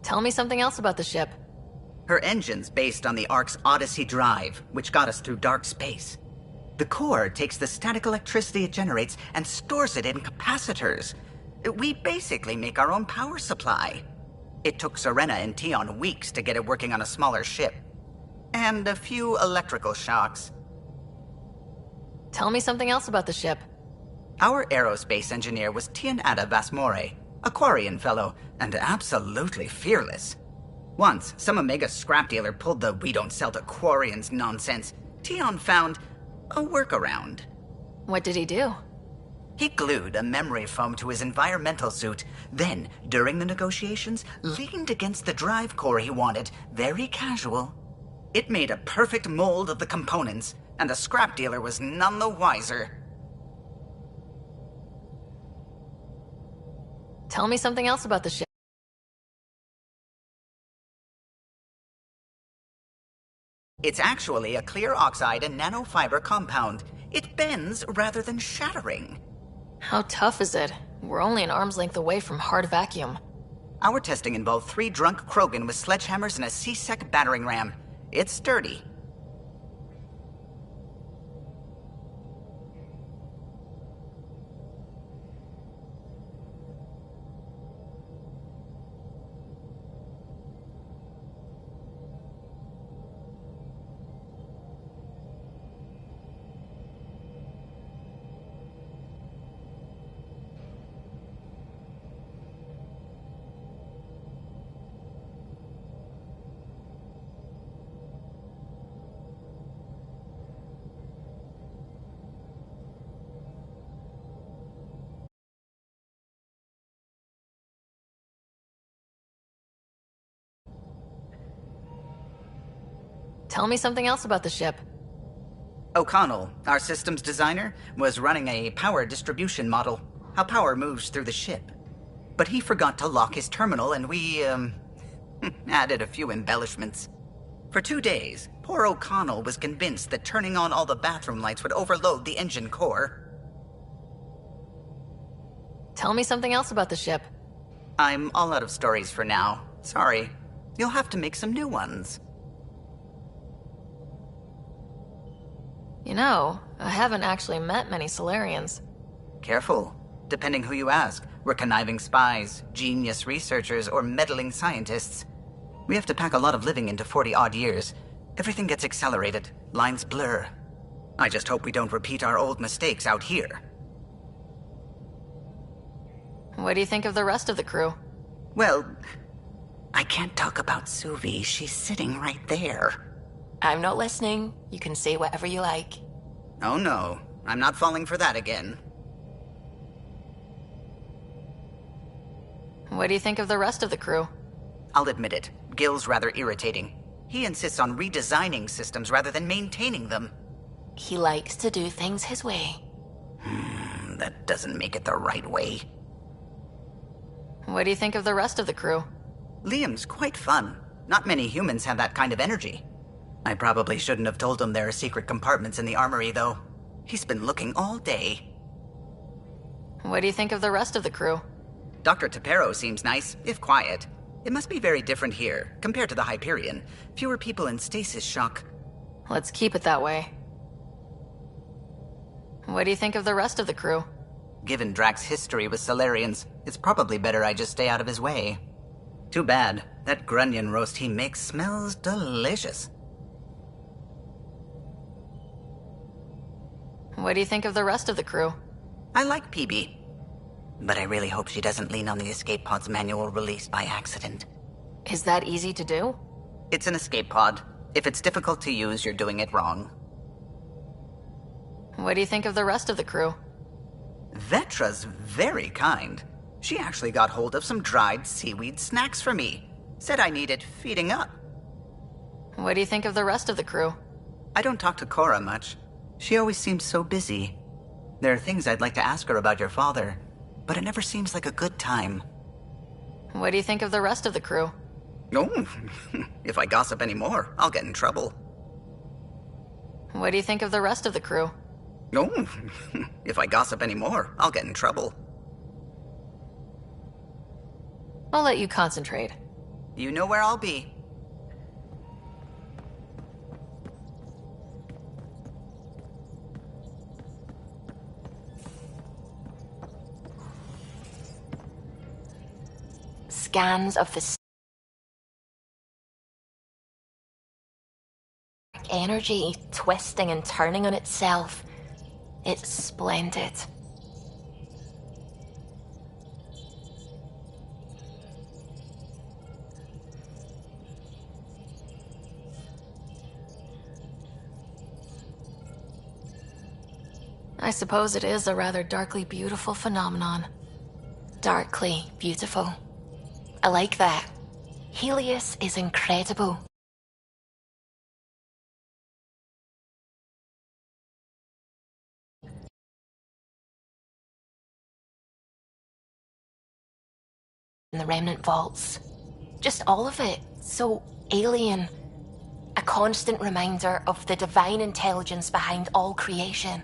Tell me something else about the ship. Her engine's based on the Ark's Odyssey drive, which got us through dark space. The core takes the static electricity it generates and stores it in capacitors. We basically make our own power supply. It took Serena and Tion weeks to get it working on a smaller ship. And a few electrical shocks. Tell me something else about the ship. Our aerospace engineer was Tianada Vasmore, a Quarian fellow, and absolutely fearless. Once, some Omega scrap dealer pulled the "we don't sell to Quarians" nonsense. Tion found a workaround. What did he do? He glued a memory foam to his environmental suit, then, during the negotiations, leaned against the drive core he wanted, very casual. It made a perfect mold of the components, and the scrap dealer was none the wiser. Tell me something else about the ship. It's actually a clear oxide and nanofiber compound. It bends rather than shattering. How tough is it? We're only an arm's length away from hard vacuum. Our testing involved 3 drunk Krogan with sledgehammers and a C-Sec battering ram. It's sturdy. Tell me something else about the ship. O'Connell, our systems designer, was running a power distribution model, how power moves through the ship. But he forgot to lock his terminal and we, added a few embellishments. For 2 days, poor O'Connell was convinced that turning on all the bathroom lights would overload the engine core. Tell me something else about the ship. I'm all out of stories for now. Sorry. You'll have to make some new ones. You know, I haven't actually met many Solarians. Careful. Depending who you ask, we're conniving spies, genius researchers, or meddling scientists. We have to pack a lot of living into 40-odd years. Everything gets accelerated, lines blur. I just hope we don't repeat our old mistakes out here. What do you think of the rest of the crew? Well, I can't talk about Suvi. She's sitting right there. I'm not listening. You can say whatever you like. Oh no, I'm not falling for that again. What do you think of the rest of the crew? I'll admit it, Gil's rather irritating. He insists on redesigning systems rather than maintaining them. He likes to do things his way. That doesn't make it the right way. What do you think of the rest of the crew? Liam's quite fun. Not many humans have that kind of energy. I probably shouldn't have told him there are secret compartments in the armory, though. He's been looking all day. What do you think of the rest of the crew? Dr. Tapero seems nice, if quiet. It must be very different here, compared to the Hyperion. Fewer people in stasis shock. Let's keep it that way. What do you think of the rest of the crew? Given Drax's history with Solarians, it's probably better I just stay out of his way. Too bad. That grunion roast he makes smells delicious. What do you think of the rest of the crew? I like PB. But I really hope she doesn't lean on the escape pod's manual release by accident. Is that easy to do? It's an escape pod. If it's difficult to use, you're doing it wrong. What do you think of the rest of the crew? Vetra's very kind. She actually got hold of some dried seaweed snacks for me. Said I needed feeding up. What do you think of the rest of the crew? I don't talk to Cora much. She always seems so busy. There are things I'd like to ask her about your father, but it never seems like a good time. What do you think of the rest of the crew? Oh, if I gossip anymore, I'll get in trouble. What do you think of the rest of the crew? Oh, if I gossip anymore, I'll get in trouble. I'll let you concentrate. You know where I'll be. Scans of the energy twisting and turning on itself. It's splendid. I suppose it is a rather darkly beautiful phenomenon. Darkly beautiful. I like that. Helios is incredible. And the remnant vaults. Just all of it. So alien. A constant reminder of the divine intelligence behind all creation.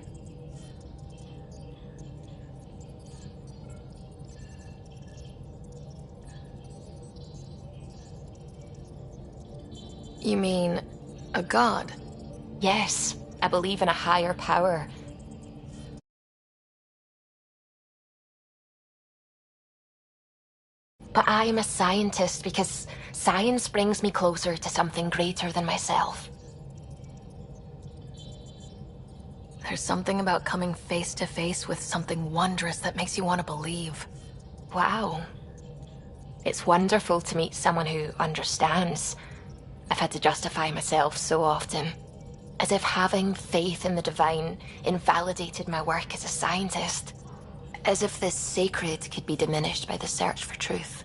You mean a god? Yes, I believe in a higher power. But I am a scientist because science brings me closer to something greater than myself. There's something about coming face to face with something wondrous that makes you want to believe. Wow. It's wonderful to meet someone who understands. I've had to justify myself so often, as if having faith in the divine invalidated my work as a scientist, as if the sacred could be diminished by the search for truth.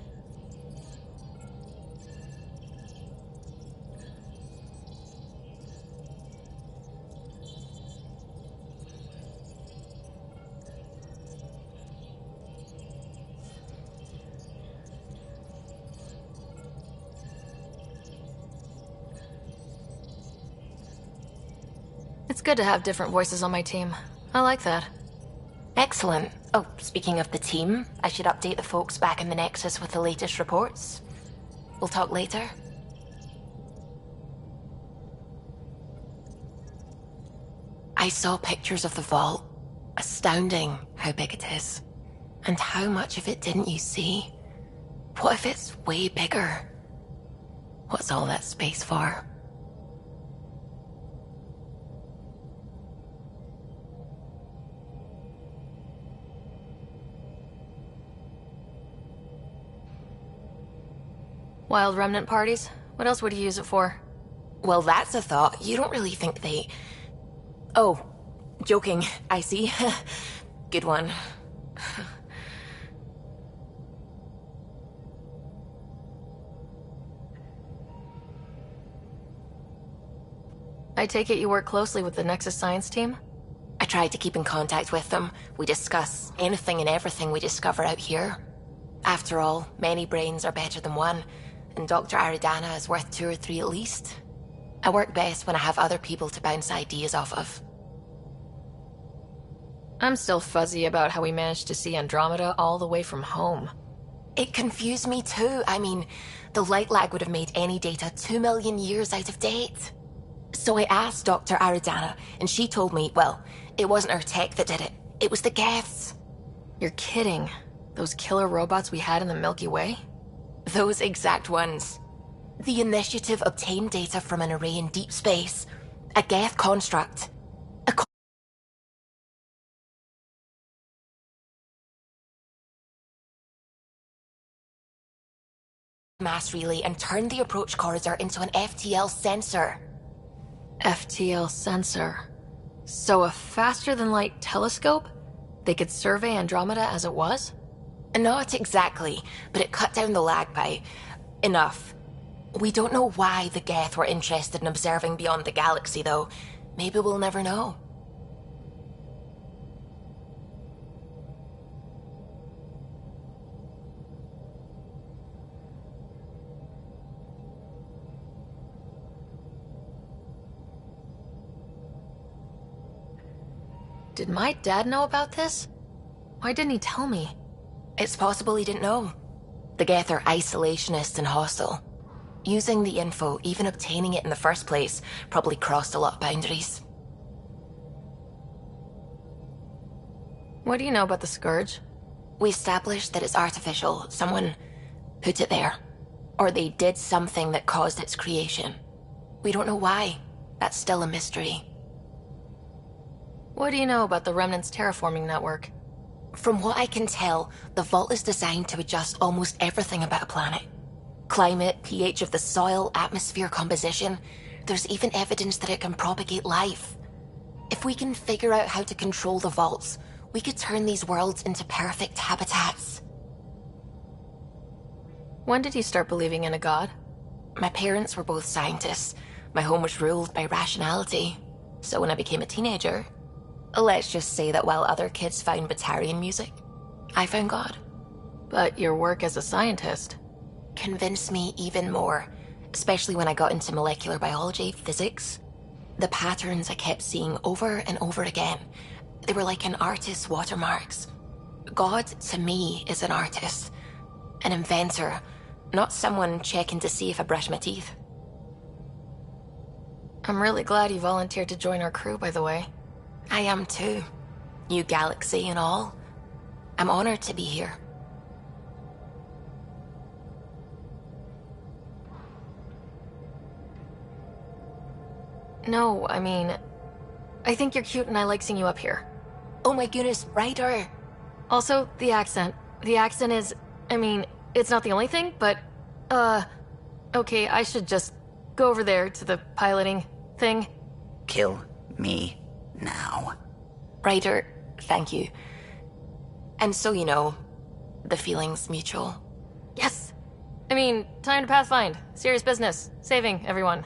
It's good to have different voices on my team. I like that. Excellent. Oh, speaking of the team, I should update the folks back in the Nexus with the latest reports. We'll talk later. I saw pictures of the vault. Astounding how big it is. And how much of it didn't you see? What if it's way bigger? What's all that space for? Wild remnant parties? What else would you use it for? Well, that's a thought. You don't really think they... Oh, joking, I see. Good one. I take it you work closely with the Nexus science team? I try to keep in contact with them. We discuss anything and everything we discover out here. After all, many brains are better than one, and Dr. Aridana is worth 2 or 3 at least. I work best when I have other people to bounce ideas off of. I'm still fuzzy about how we managed to see Andromeda all the way from home. It confused me too. I mean, the light lag would have made any data 2 million years out of date. So I asked Dr. Aridana, and she told me, well, it wasn't her tech that did it. It was the Geths. You're kidding. Those killer robots we had in the Milky Way? Those exact ones. The Initiative obtained data from an array in deep space. A Geth construct. Mass relay and turned the approach corridor into an FTL sensor. FTL sensor. So a faster-than-light telescope? They could survey Andromeda as it was? Not exactly, but it cut down the lag by enough. We don't know why the Geth were interested in observing beyond the galaxy, though. Maybe we'll never know. Did my dad know about this? Why didn't he tell me? It's possible he didn't know. The Geth are isolationists and hostile. Using the info, even obtaining it in the first place, probably crossed a lot of boundaries. What do you know about the Scourge? We established that it's artificial. Someone put it there. Or they did something that caused its creation. We don't know why. That's still a mystery. What do you know about the Remnant's terraforming network? From what I can tell, the vault is designed to adjust almost everything about a planet. Climate, pH of the soil, atmosphere composition. There's even evidence that it can propagate life. If we can figure out how to control the vaults, we could turn these worlds into perfect habitats. When did you start believing in a god? My parents were both scientists. My home was ruled by rationality. So when I became a teenager, let's just say that while other kids found Batarian music, I found God. But your work as a scientist convinced me even more, especially when I got into molecular biology, physics. The patterns I kept seeing over and over again, they were like an artist's watermarks. God, to me, is an artist, an inventor, not someone checking to see if I brush my teeth. I'm really glad you volunteered to join our crew, by the way. I am too. New galaxy and all. I'm honored to be here. No, I mean, I think you're cute and I like seeing you up here. Oh my goodness, Ryder. Also, the accent. The accent is, I mean, it's not the only thing, but, okay, I should just go over there to the piloting thing. Kill me now. Ryder, thank you. And so you know, the feeling's mutual. Yes! I mean, time to pathfind. Serious business. Saving everyone.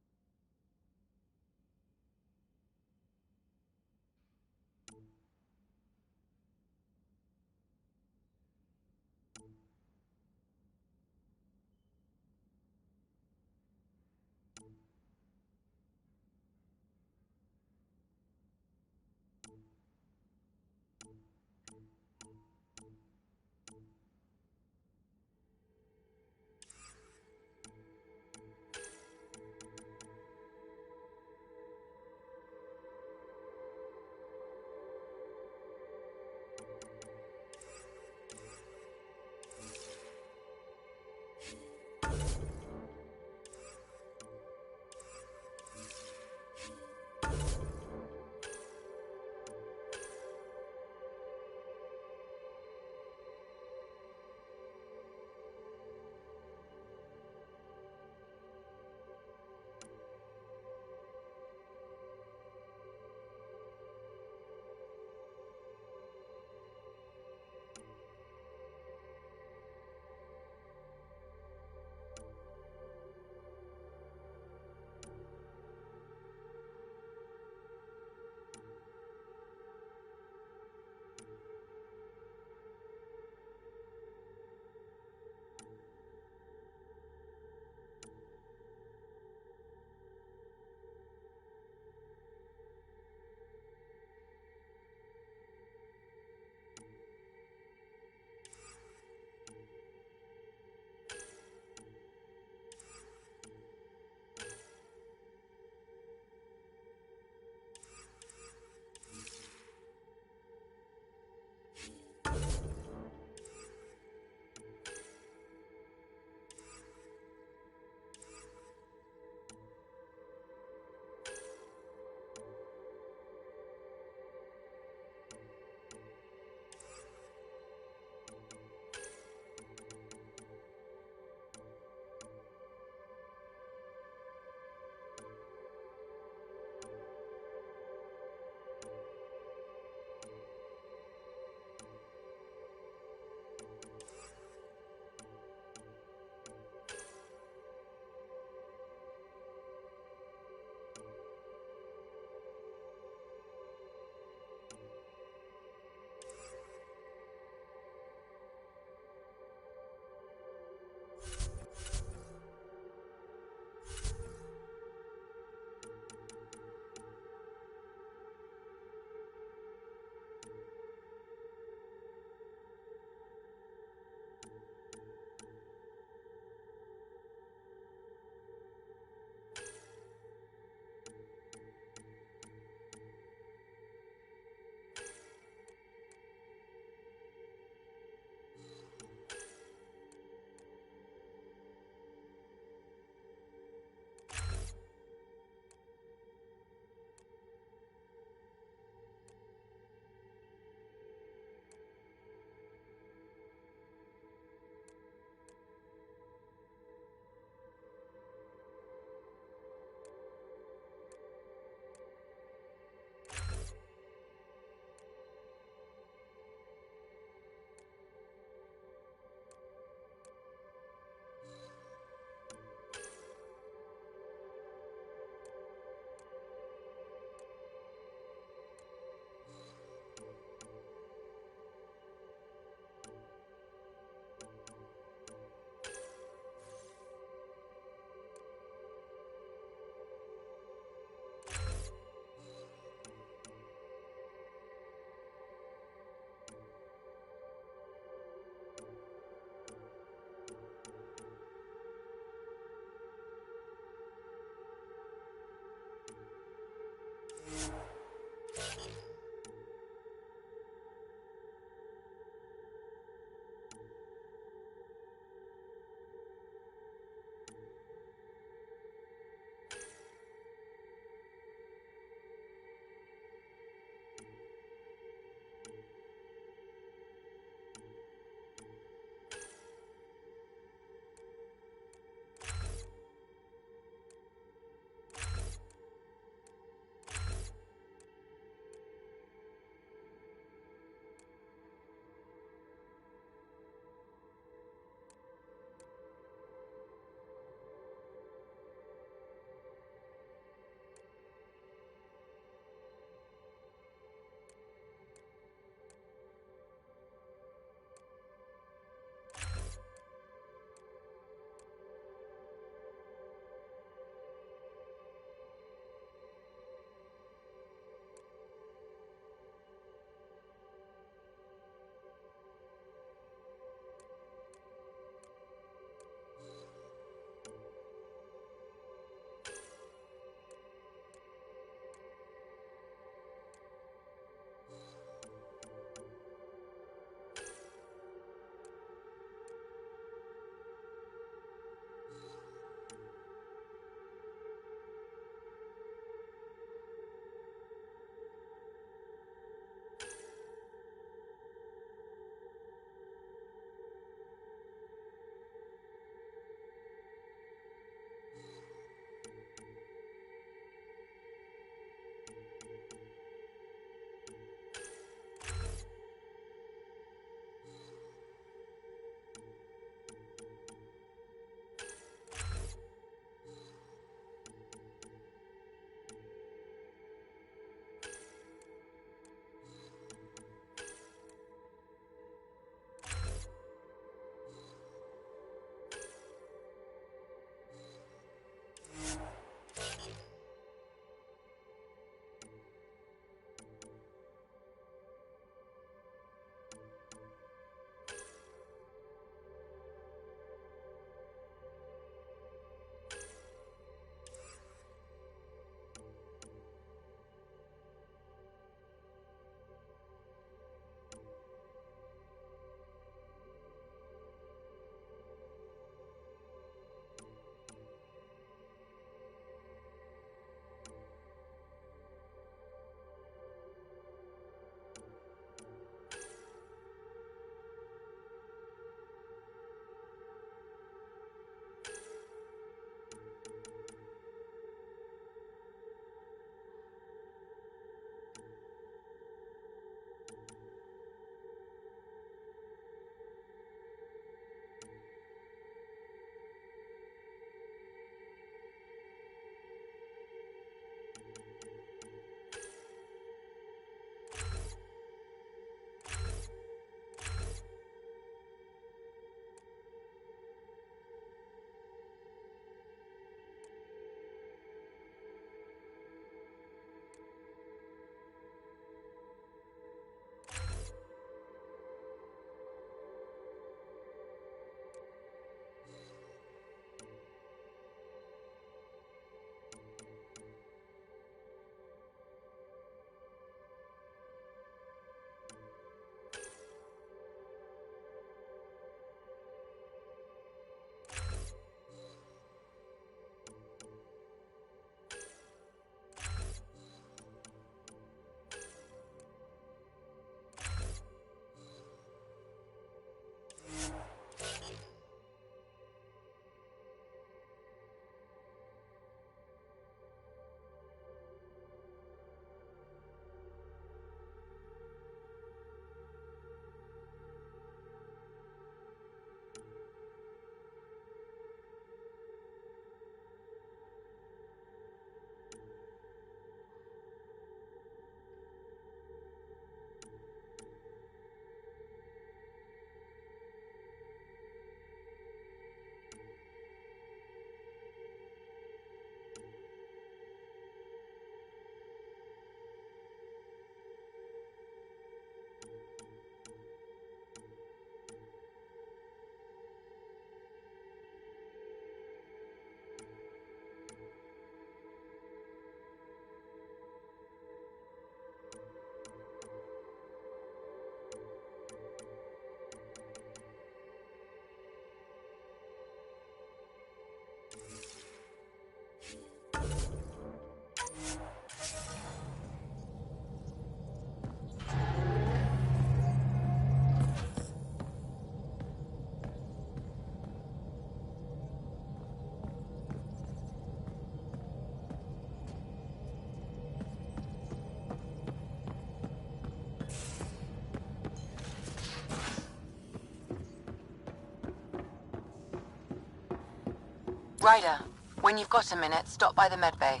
Ryder, when you've got a minute, stop by the medbay.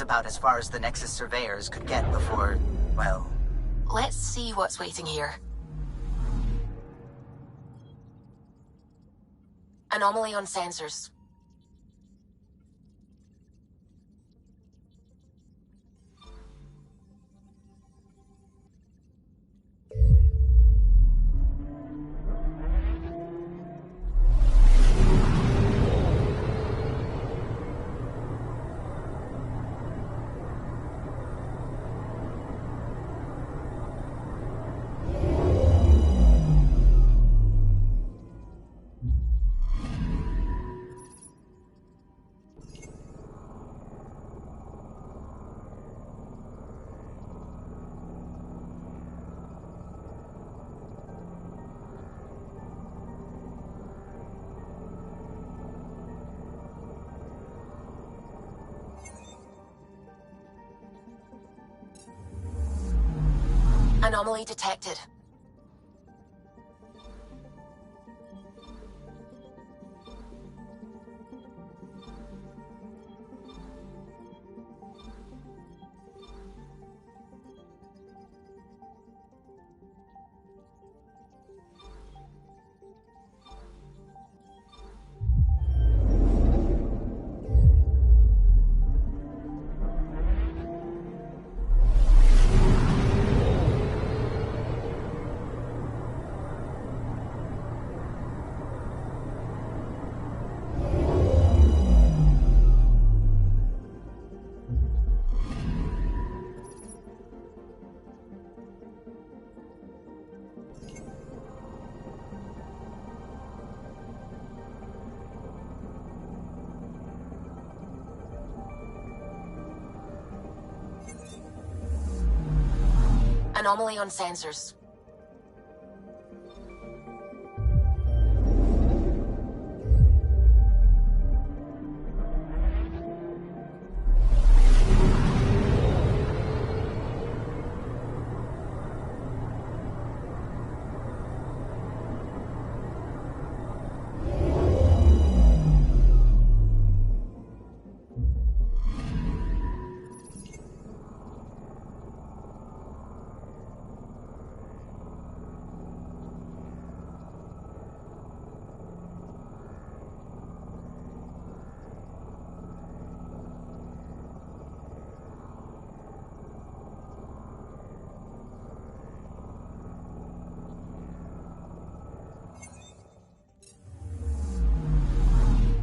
About as far as the Nexus surveyors could get before, well... Let's see what's waiting here. Anomaly on sensors. Anomaly detected. Anomaly on sensors.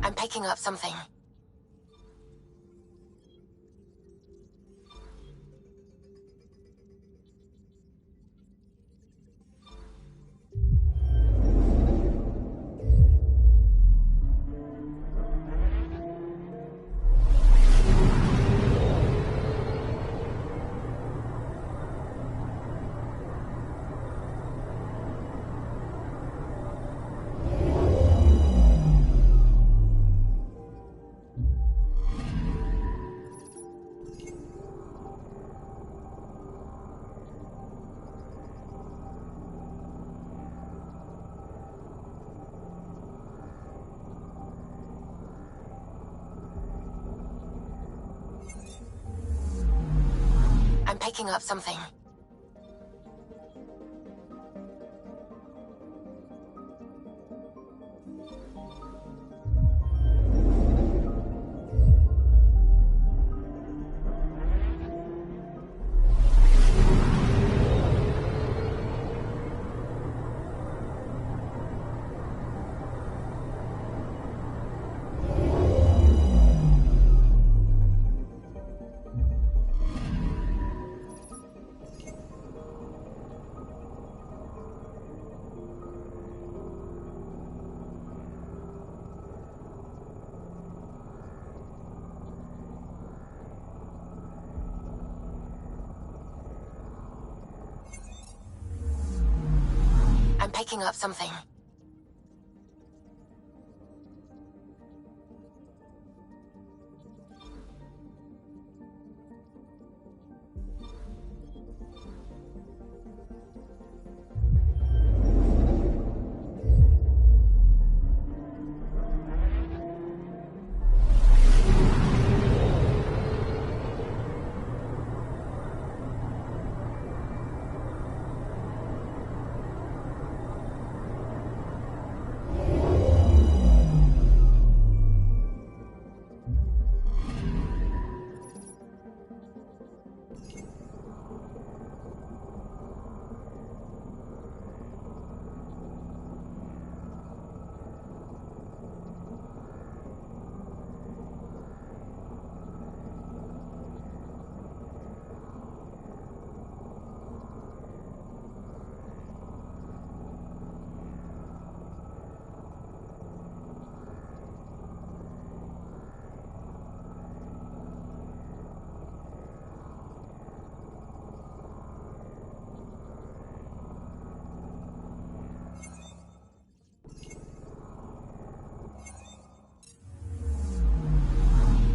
I'm picking up something. I'm picking up something. I'm picking up something.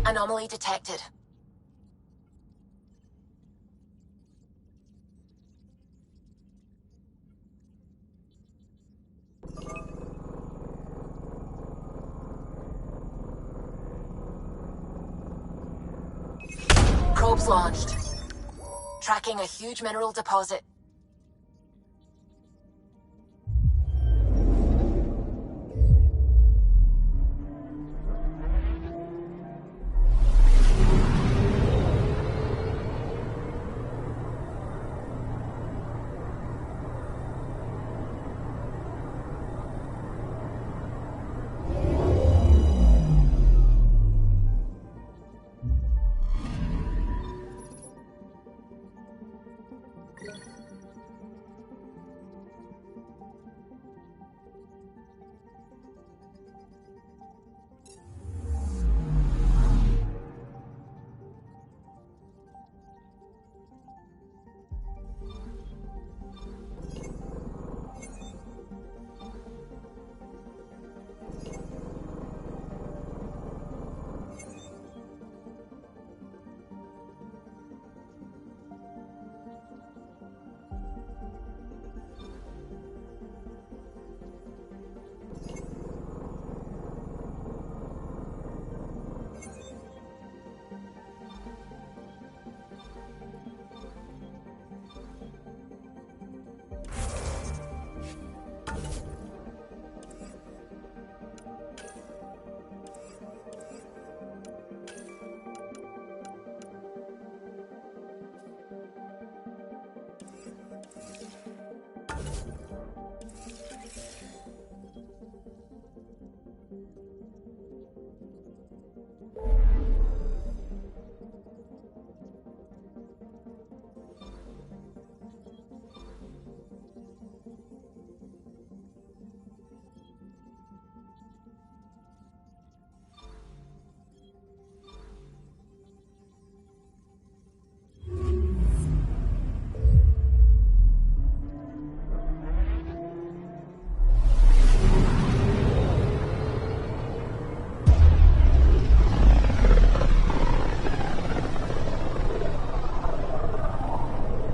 Anomaly detected. Probes launched. Tracking a huge mineral deposit.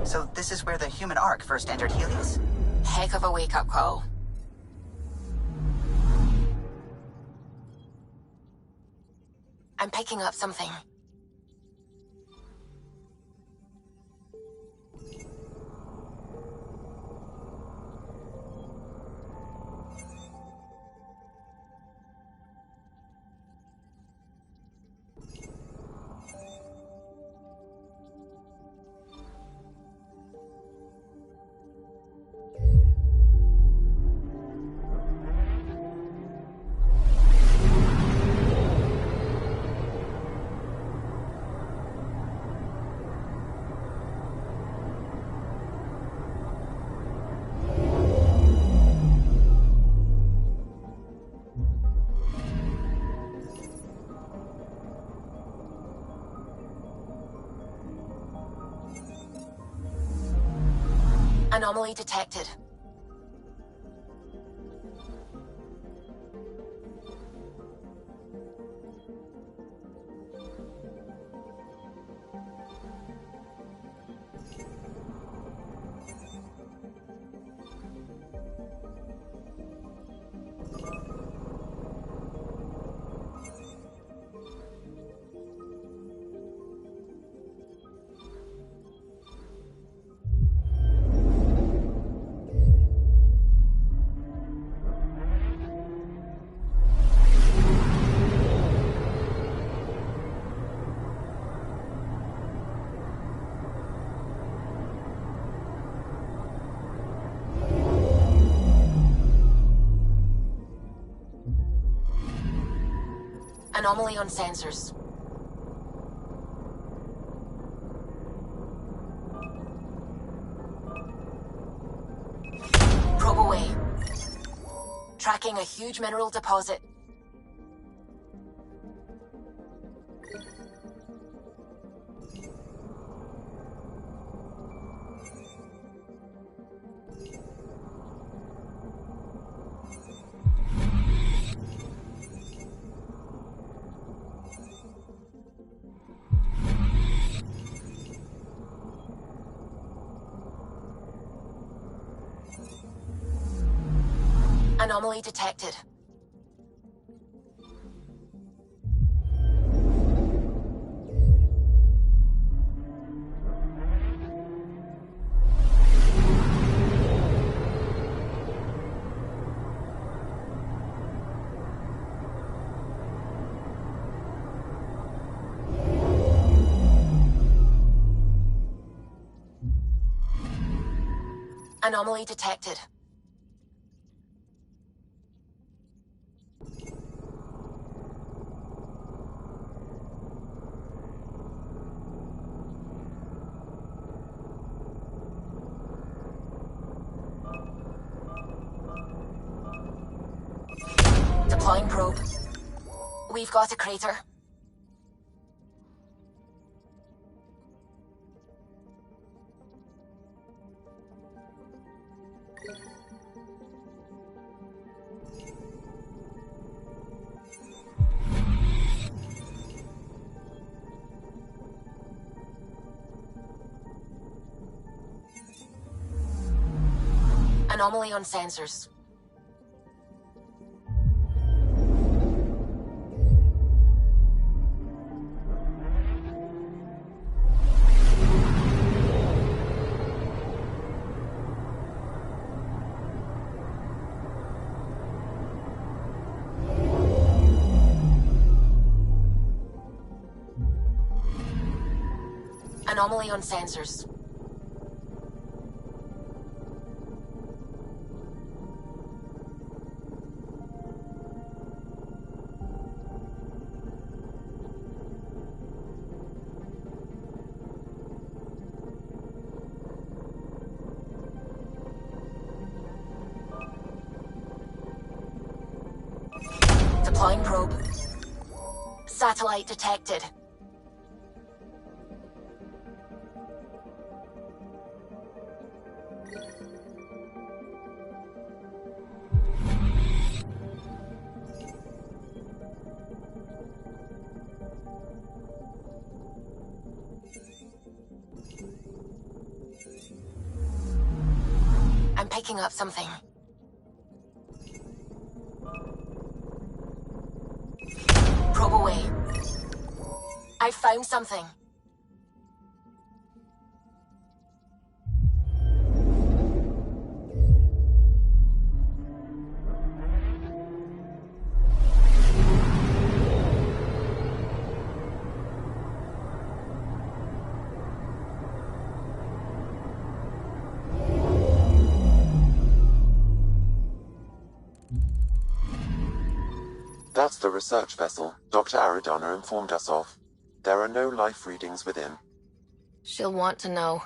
So this is where the human Ark first entered Helios? Heck of a wake-up call. I'm picking up something. Anomaly detected. Anomaly on sensors. Probe away. Tracking a huge mineral deposit. Anomaly detected. Anomaly detected. Deploying probe. We've got a crater. Anomaly on sensors. Anomaly on sensors. Deploying probe. Satellite detected. I'm picking up something. Probe away. I found something. That's the research vessel Dr. Aridana informed us of. There are no life readings within. She'll want to know.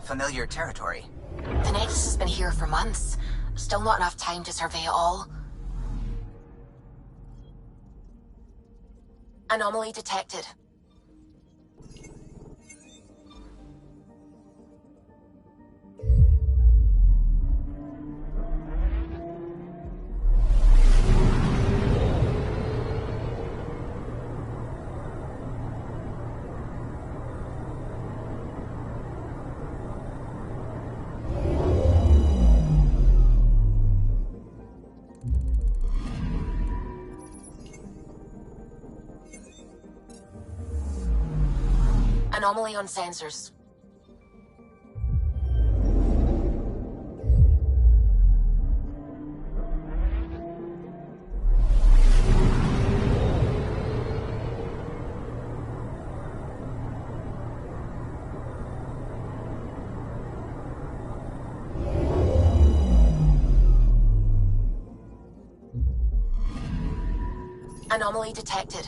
Familiar territory. The Nexus has been here for months. Still not enough time to survey it all. Anomaly detected. Anomaly on sensors. Anomaly detected.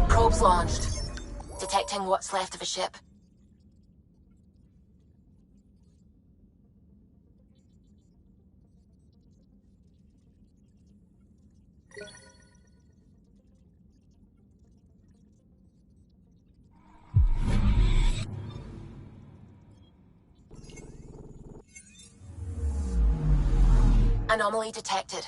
Probes launched. Detecting what's left of a ship. Anomaly detected.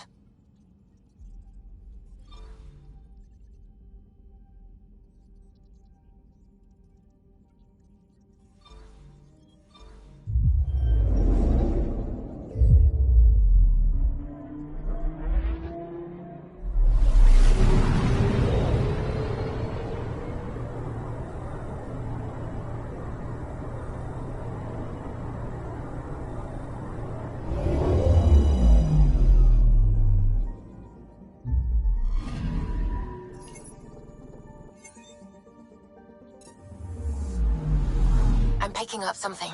I'm picking up something.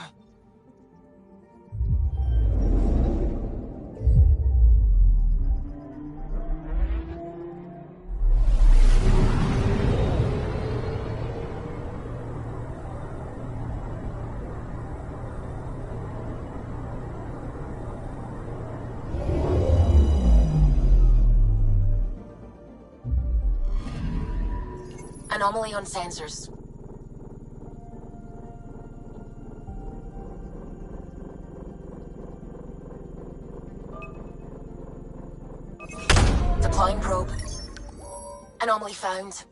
Anomaly on sensors. Deploying probe. Anomaly found.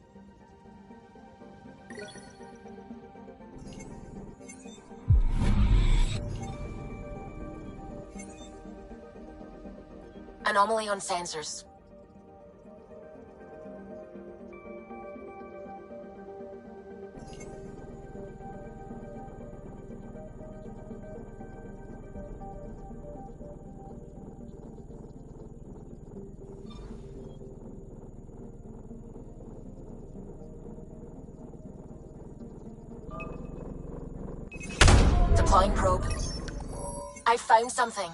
Anomaly on sensors. Deploying probe. I found something.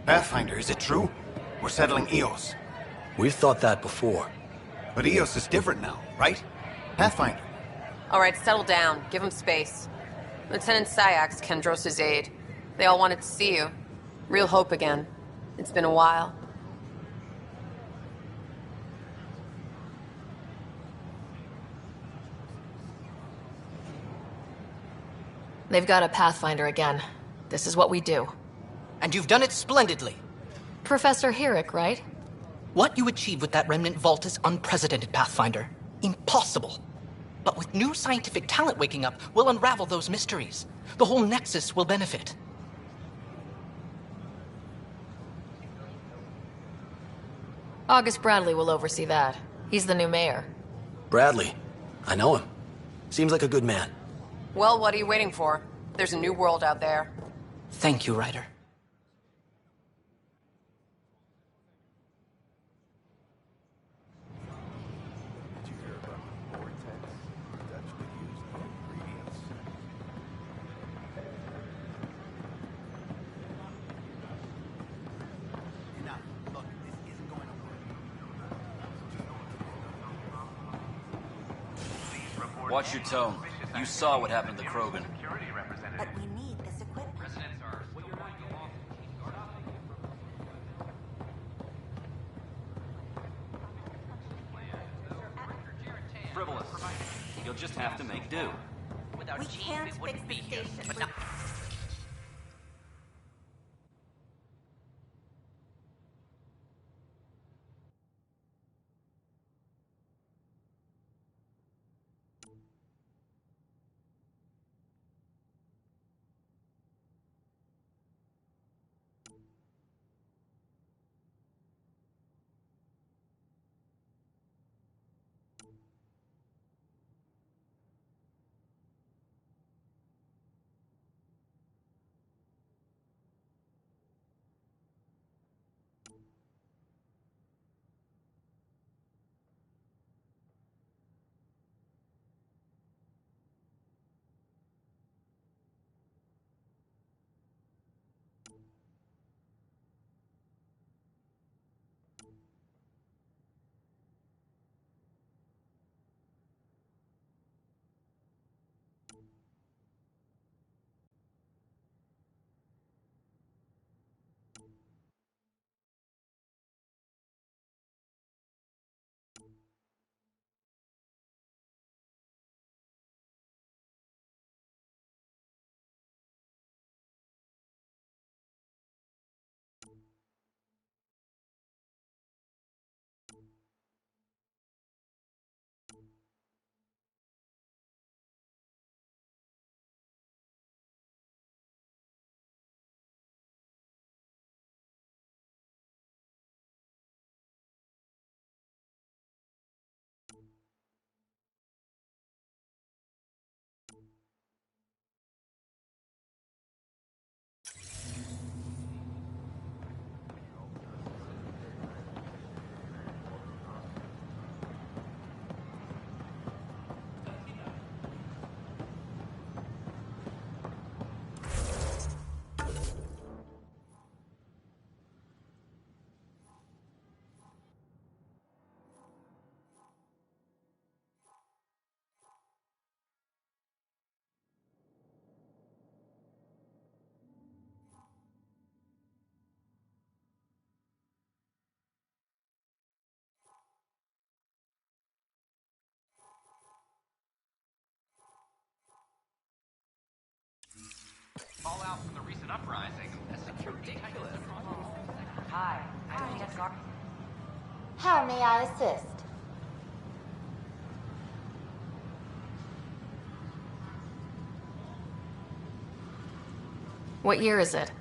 Pathfinder, is it true? We're settling Eos. We've thought that before. But Eos is different now, right? Pathfinder. All right, settle down. Give him space. Lieutenant Syax, Kendros' aide. They all wanted to see you. Real hope again. It's been a while. They've got a Pathfinder again. This is what we do. And you've done it splendidly. Professor Herrick, right? What you achieved with that remnant vault is unprecedented, Pathfinder. Impossible. But with new scientific talent waking up, we'll unravel those mysteries. The whole Nexus will benefit. August Bradley will oversee that. He's the new mayor. Bradley. I know him. Seems like a good man. Well, what are you waiting for? There's a new world out there. Thank you, Ryder. Watch your tone. You saw what happened to Krogan. But we need this equipment. Frivolous. You'll just have to make do. We can't fix the station. Fallout from the recent uprising. That's ridiculous. Hi, I'm Jessica. How may I assist? What year is it?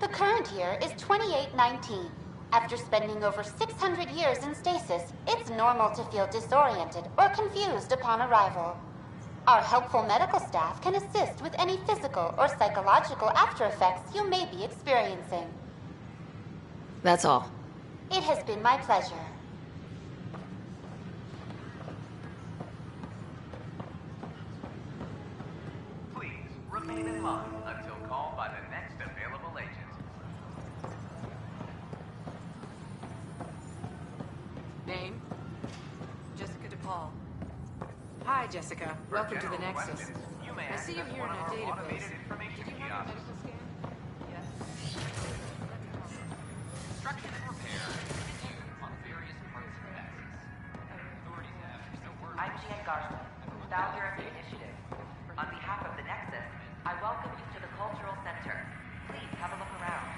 The current year is 2819. After spending over 600 years in stasis, it's normal to feel disoriented or confused upon arrival. Our helpful medical staff can assist with any physical or psychological after effects you may be experiencing. That's all. It has been my pleasure. Please remain in line until called by the next available agent. Name? Jessica DePaul. Hi, Jessica. Welcome to the Nexus. I see you're here in our database. Did you have a medical scan? Yes. Construction and repair on various parts of the Nexus. Authorities have no word. I'm Jan Garza, founder of the initiative. On behalf of the Nexus, I welcome you to the Cultural Center. Please have a look around.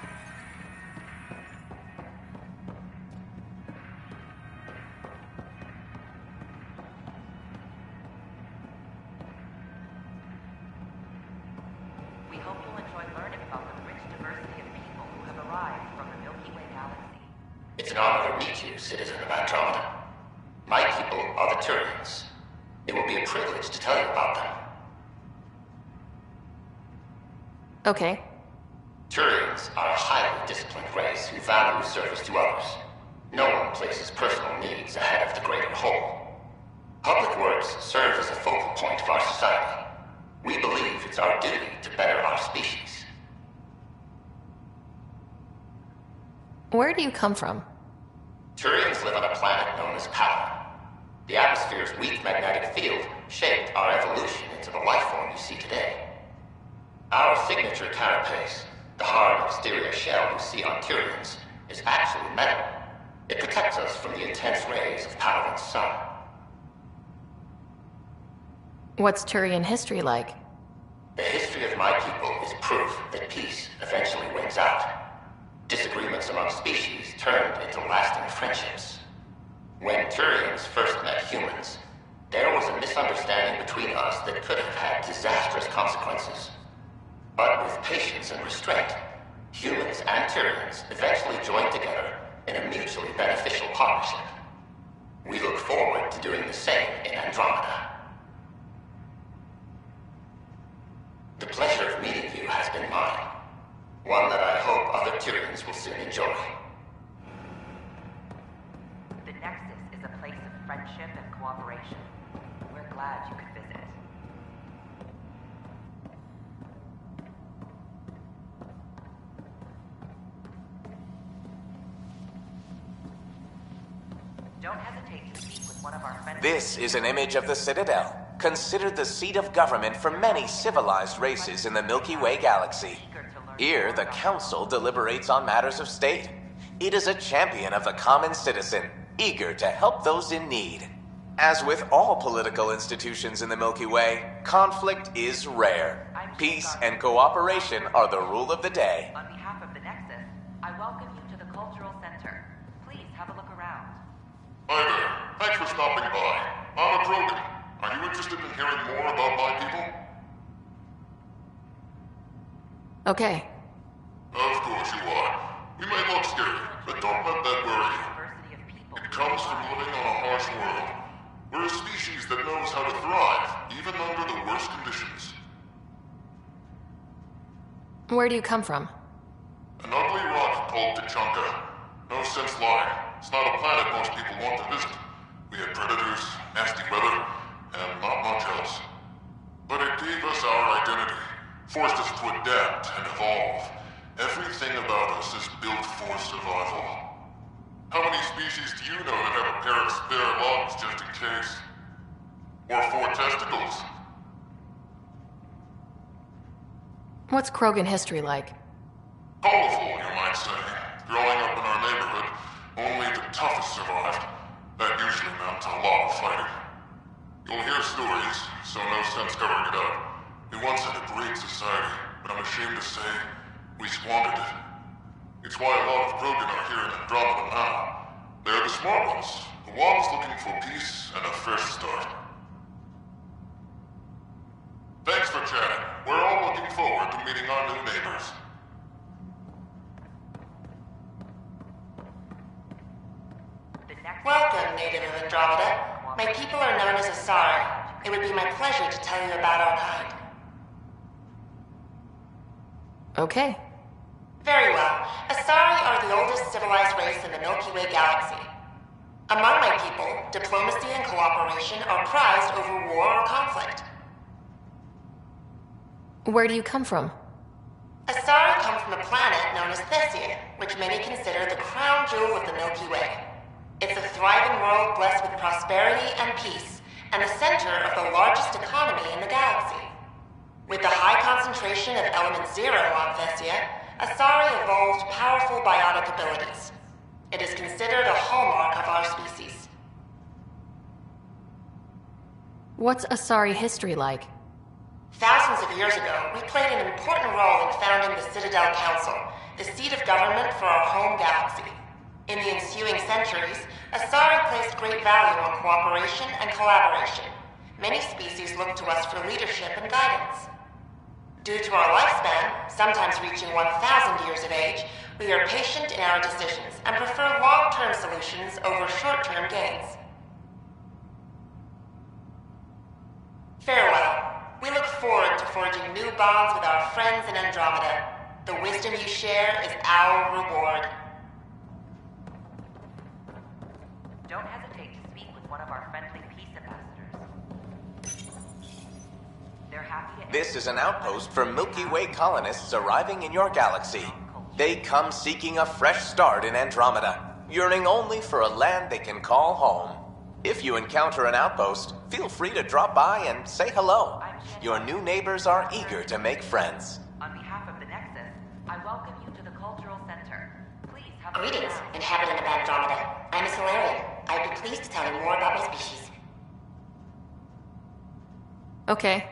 We hope you'll enjoy learning about the rich diversity of people who have arrived from the Milky Way galaxy. It's an honor to meet you, citizen of Andromeda. My people are the Turians. It will be a privilege to tell you about them. Okay. Turians are a highly disciplined race who value service to others. No one places personal needs ahead of the greater whole. Public works serve as a focal point of our society. We believe it's our duty to better our species. Where do you come from? Turians live on a planet known as Power. The atmosphere's weak magnetic field shaped our evolution into the life form you see today. Our signature carapace, the hard exterior shell you see on Turians, is actually metal. It protects us from the intense rays of Palaven's sun. What's Turian history like? The history of my people is proof that peace eventually wins out. Disagreements among species turned into lasting friendships. When Turians first met humans, there was a misunderstanding between us that could have had disastrous consequences. But with patience and restraint, humans and Turians eventually joined together in a mutually beneficial partnership. We look forward to doing the same in Andromeda. The pleasure of meeting you has been mine. One that I hope other Turians will soon enjoy. The Nexus is a place of friendship and cooperation. We're glad you could visit. Don't hesitate to speak with one of our friends. This is an image of the Citadel, considered the seat of government for many civilized races in the Milky Way galaxy. Here, the Council deliberates on matters of state. It is a champion of the common citizen, eager to help those in need. As with all political institutions in the Milky Way, conflict is rare. Peace and cooperation are the rule of the day. On behalf of the Nexus, I welcome you to the Cultural Center. Please have a look around. Hi there. Thanks for stopping by. I'm a Krogan. Are you interested in hearing more about my people? Okay. Of course you are. We may look scary, but don't let that worry you. It comes from living on a harsh world. We're a species that knows how to thrive, even under the worst conditions. Where do you come from? An ugly rock called Tachanka. No sense lying. It's not a planet most people want to visit. We had predators, nasty weather, and not much else. But it gave us our identity, forced us to adapt and evolve. Everything about us is built for survival. How many species do you know that have a pair of spare lungs just in case? Or 4 testicles? What's Krogan history like? Colorful, you might say. Growing up in our neighborhood, only the toughest survived. That usually meant a lot of fighting. You'll hear stories, so no sense covering it up. We once had a great society, but I'm ashamed to say, we squandered it. It's why a lot of Krogan are here in Andromeda now. They're the smart ones, the ones looking for peace and a fresh start. Thanks for chatting. We're all looking forward to meeting our new neighbors. Welcome, native of Andromeda. My people are known as Asari. It would be my pleasure to tell you about our kind. Okay. Very well. Asari are the oldest civilized race in the Milky Way galaxy. Among my people, diplomacy and cooperation are prized over war or conflict. Where do you come from? Asari come from a planet known as Thessia, which many consider the crown jewel of the Milky Way. It's a thriving world blessed with prosperity and peace, and the center of the largest economy in the galaxy. With the high concentration of element zero on Thessia, Asari evolved powerful biotic abilities. It is considered a hallmark of our species. What's Asari history like? Thousands of years ago, we played an important role in founding the Citadel Council, the seat of government for our home galaxy. In the ensuing centuries, Asari placed great value on cooperation and collaboration. Many species look to us for leadership and guidance. Due to our lifespan, sometimes reaching 1,000 years of age, we are patient in our decisions and prefer long-term solutions over short-term gains. Farewell. We look forward to forging new bonds with our friends in Andromeda. The wisdom you share is our reward. Don't hesitate to speak with one of our friendly peace ambassadors. They're happy to... This is an outpost for Milky Way colonists arriving in your galaxy. They come seeking a fresh start in Andromeda, yearning only for a land they can call home. If you encounter an outpost, feel free to drop by and say hello. Your new neighbors are eager to make friends. On behalf of the Nexus, I welcome you to the Cultural Center. Please have a Greetings, inhabitant of Andromeda. I'm a Solarian. I'd be pleased to tell you more about my species. Okay.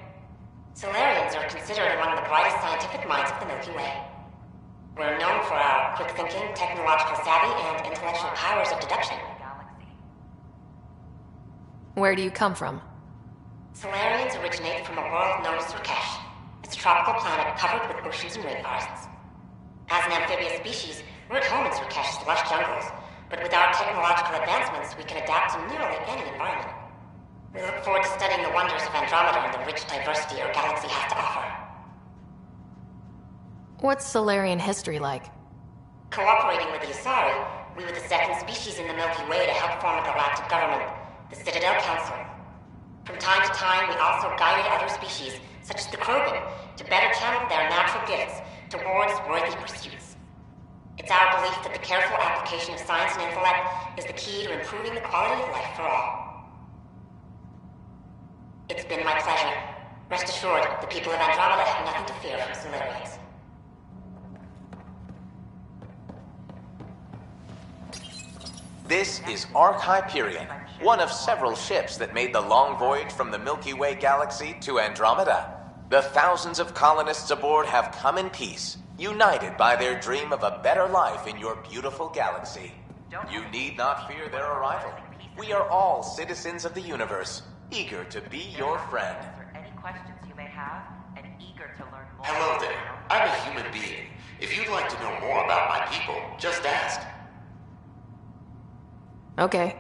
Solarians are considered among the brightest scientific minds of the Milky Way. We're known for our quick thinking, technological savvy, and intellectual powers of deduction. Where do you come from? Solarians originate from a world known as Surkesh. It's a tropical planet covered with oceans and rainforests. As an amphibious species, we're at home in Surkesh's lush jungles, but with our technological advancements, we can adapt to nearly any environment. We look forward to studying the wonders of Andromeda and the rich diversity our galaxy has to offer. What's Solarian history like? Cooperating with the Asari, we were the second species in the Milky Way to help form a galactic government, the Citadel Council. From time to time, we also guided other species, such as the Krogan, to better channel their natural gifts towards worthy pursuits. It's our belief that the careful application of science and intellect is the key to improving the quality of life for all. It's been my pleasure. Rest assured, the people of Andromeda have nothing to fear from Solarians. This is Ark Hyperion, one of several ships that made the long voyage from the Milky Way galaxy to Andromeda. The thousands of colonists aboard have come in peace, united by their dream of a better life in your beautiful galaxy. You need not fear their arrival. We are all citizens of the universe, eager to be your friend. Any questions you may have, and eager to learn more. Hello there. I'm a human being. If you'd like to know more about my people, just ask. Okay.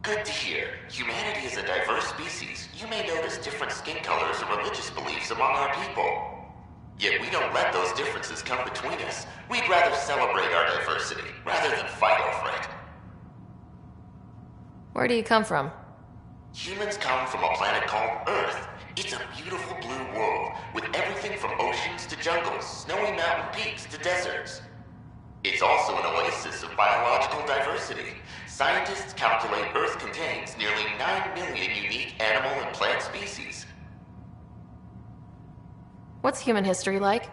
Good to hear. Humanity is a diverse species. You may notice different skin colors or religious beliefs among our people. Yet we don't let those differences come between us. We'd rather celebrate our diversity, rather than fight over it. Where do you come from? Humans come from a planet called Earth. It's a beautiful blue world, with everything from oceans to jungles, snowy mountain peaks to deserts. It's also an oasis of biological diversity. Scientists calculate Earth contains nearly 9 million unique animal and plant species. What's human history like?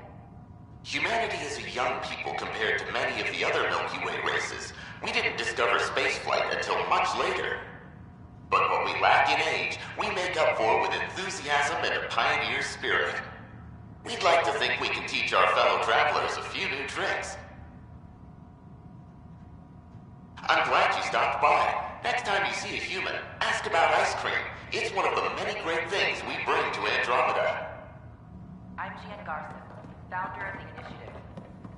Humanity is a young people compared to many of the other Milky Way races. We didn't discover spaceflight until much later. But what we lack in age, we make up for with enthusiasm and a pioneer spirit. We'd like to think we can teach our fellow travelers a few new tricks. I'm glad you stopped by. Next time you see a human, ask about ice cream. It's one of the many great things we bring to Andromeda. I'm Jan Garson, founder of the initiative.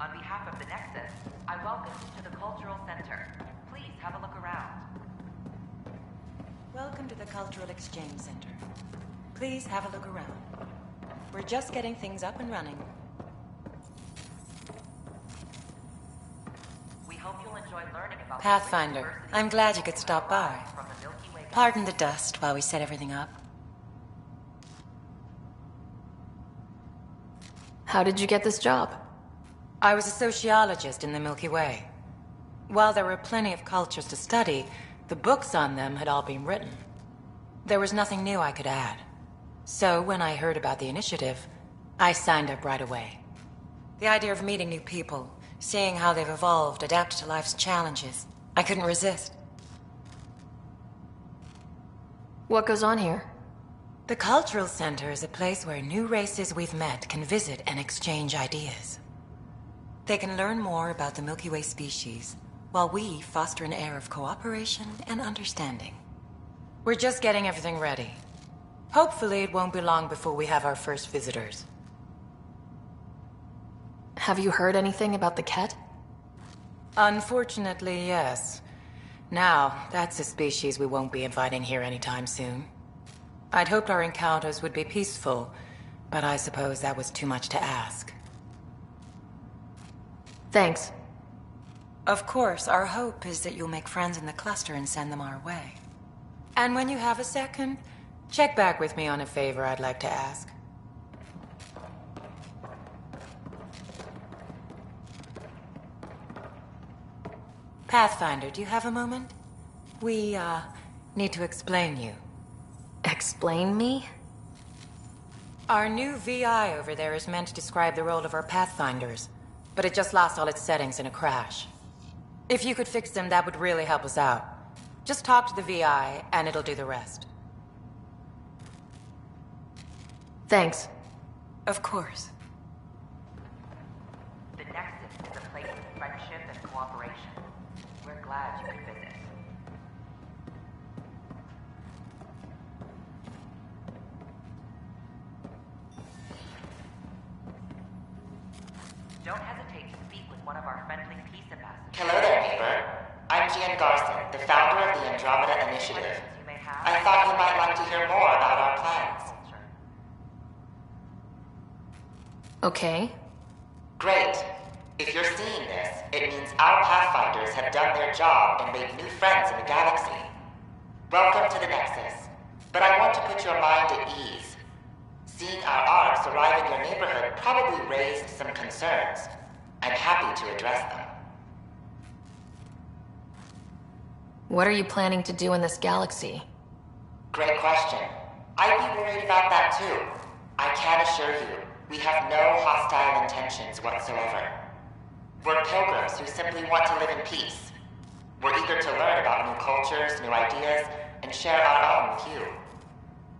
On behalf of the Nexus, I welcome you to the Cultural Center. Please have a look around. Welcome to the Cultural Exchange Center. Please have a look around. We're just getting things up and running. We hope you'll enjoy learning about Pathfinder, I'm glad you could stop by. Pardon the dust while we set everything up. How did you get this job? I was a sociologist in the Milky Way. While there were plenty of cultures to study, the books on them had all been written. There was nothing new I could add. So when I heard about the initiative, I signed up right away. The idea of meeting new people, seeing how they've evolved, adapted to life's challenges, I couldn't resist. What goes on here? The Cultural Center is a place where new races we've met can visit and exchange ideas. They can learn more about the Milky Way species, while we foster an air of cooperation and understanding. We're just getting everything ready. Hopefully it won't be long before we have our first visitors. Have you heard anything about the Ket? Unfortunately, yes. Now, that's a species we won't be inviting here anytime soon. I'd hoped our encounters would be peaceful, but I suppose that was too much to ask. Thanks. Of course, our hope is that you'll make friends in the cluster and send them our way. And when you have a second, check back with me on a favor I'd like to ask. Pathfinder, do you have a moment? We, need to explain you. Explain me? Our new VI over there is meant to describe the role of our Pathfinders, but it just lost all its settings in a crash. If you could fix them, that would really help us out. Just talk to the VI, and it'll do the rest. Thanks. Of course. The Nexus is a place of friendship and cooperation. We're glad you could visit. Don't hesitate to speak with one of our friendly peace ambassadors. Hello there, neighbor. I'm Gian Garson, the founder of the Andromeda Initiative. I thought you might like to hear more about our plans. Okay. Great. If you're seeing this, it means our Pathfinders have done their job and made new friends in the galaxy. Welcome to the Nexus. But I want to put your mind at ease. Seeing our arcs arrive in your neighborhood probably raised some concerns. I'm happy to address them. What are you planning to do in this galaxy? Great question. I'd be worried about that too. I can assure you, we have no hostile intentions whatsoever. We're pilgrims who simply want to live in peace. We're eager to learn about new cultures, new ideas, and share our own with you.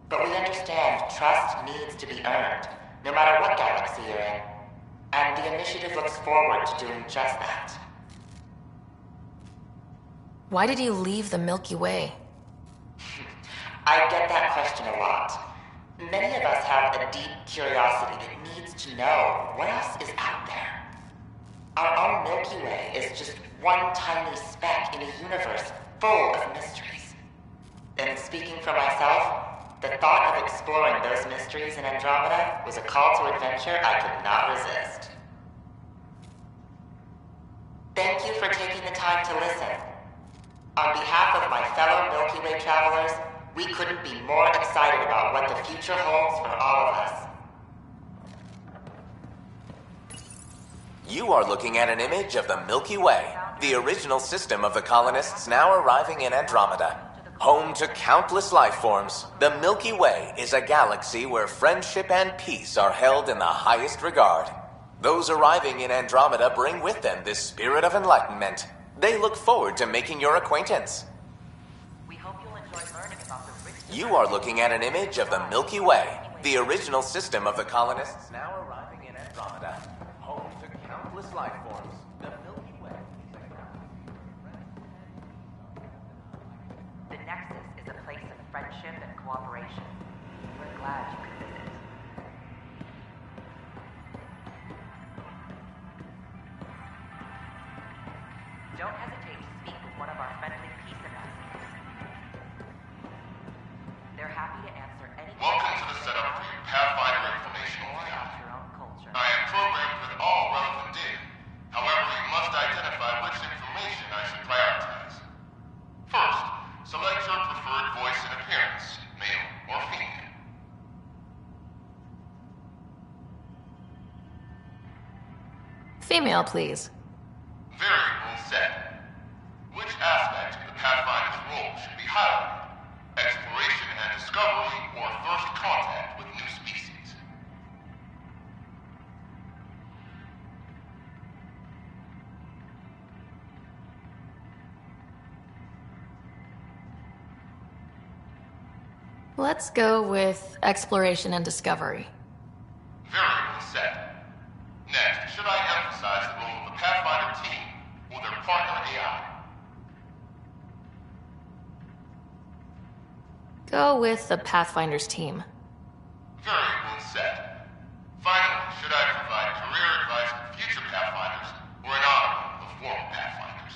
But we understand trust needs to be earned, no matter what galaxy you're in. And the initiative looks forward to doing just that. Why did you leave the Milky Way? I get that question a lot. Many of us have a deep curiosity that needs to know what else is out there. Our own Milky Way is just one tiny speck in a universe full of mysteries. And speaking for myself, the thought of exploring those mysteries in Andromeda was a call to adventure I could not resist. Thank you for taking the time to listen. On behalf of my fellow Milky Way travelers, we couldn't be more excited about what the future holds for all of us. You are looking at an image of the Milky Way, the original system of the colonists now arriving in Andromeda. Home to countless life forms, the Milky Way is a galaxy where friendship and peace are held in the highest regard. Those arriving in Andromeda bring with them this spirit of enlightenment. They look forward to making your acquaintance. We hope you'll enjoy learning about the rich... You are looking at an image of the Milky Way, the original system of the colonists now arriving in Andromeda. Home to countless life forms, the Milky Way is a galaxy. The Nexus is a place of friendship and cooperation. We're glad you could visit. Don't hesitate to speak with one of our friendly peace ambassadors. They're happy to answer any Welcome to the setup for your Pathfinder informational AI. I am programmed with all relevant data. However, you must identify which information I should prioritize. First, select your preferred voice and appearance, male or female. Female, please. Variable set. Which aspect of the Pathfinder's role should be highlighted? Exploration and discovery, or first contact with new species? Let's go with exploration and discovery. Variable set. Next, should I emphasize the role of the Pathfinder team or their partner AI? Go with the Pathfinder's team. Variable set. Finally, should I provide career advice to future Pathfinders or an honor of former Pathfinders?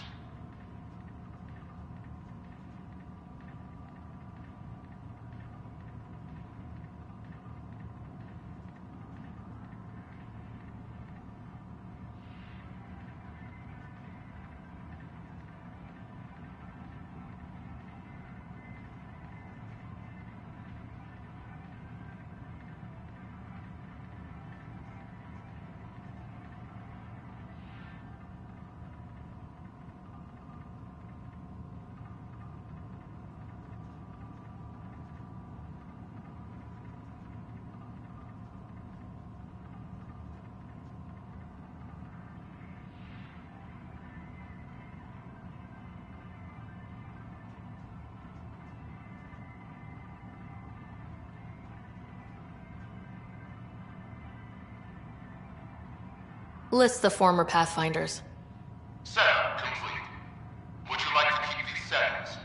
List the former Pathfinders. Setup complete. Would you like to keep these settings?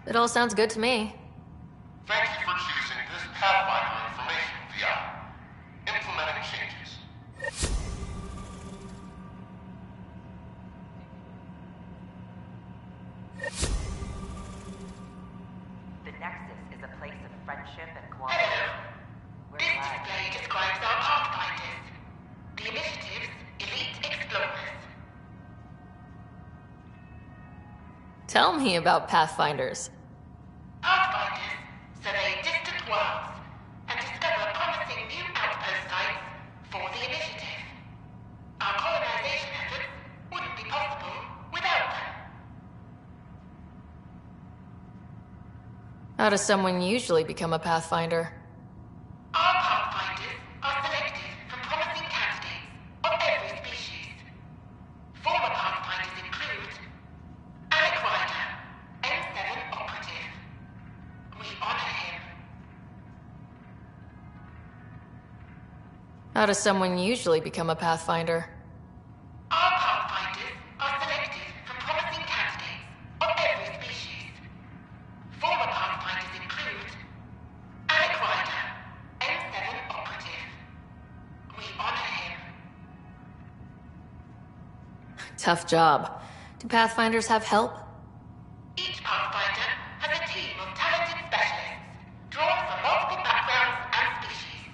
It all sounds good to me. Thank you for choosing this Pathfinder information VI. Implementing changes. The Nexus is a place of friendship and cooperation. Hello. This display describes our Pathfinders. The initiative's elite explorers. Tell me about Pathfinders. Pathfinders survey distant worlds and discover promising new outpost sites for the initiative. Our colonization efforts wouldn't be possible without them. How does someone usually become a Pathfinder? Our Pathfinders are selected from promising candidates of every species. Former Pathfinders include Alec Ryder, N7 operative. We honor him. How does someone usually become a Pathfinder? Our Pathfinders are selected from promising candidates of every species. Former Pathfinders include Alec Ryder, N7 operative. We honor him. Tough job. Do Pathfinders have help? Each Pathfinder has a team of talented specialists drawn from multiple backgrounds and species.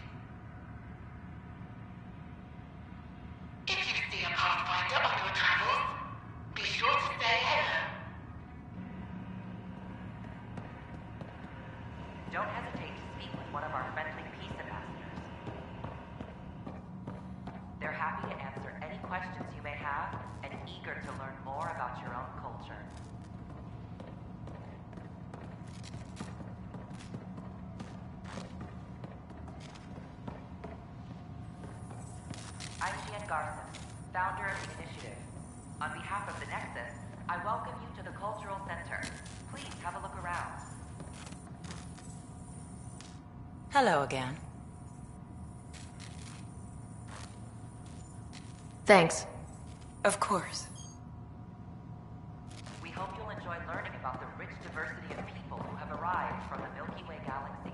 If you see a Pathfinder on your travels, be sure to say hello. Don't hesitate to speak with one of our friendly peace ambassadors. They're happy to answer any questions you may have and eager to learn more about your own culture. I'm Garson, founder of the initiative. On behalf of the Nexus, I welcome you to the Cultural Center. Please have a look around. Hello again. Thanks. Of course. We hope you'll enjoy learning about the rich diversity of people who have arrived from the Milky Way galaxy.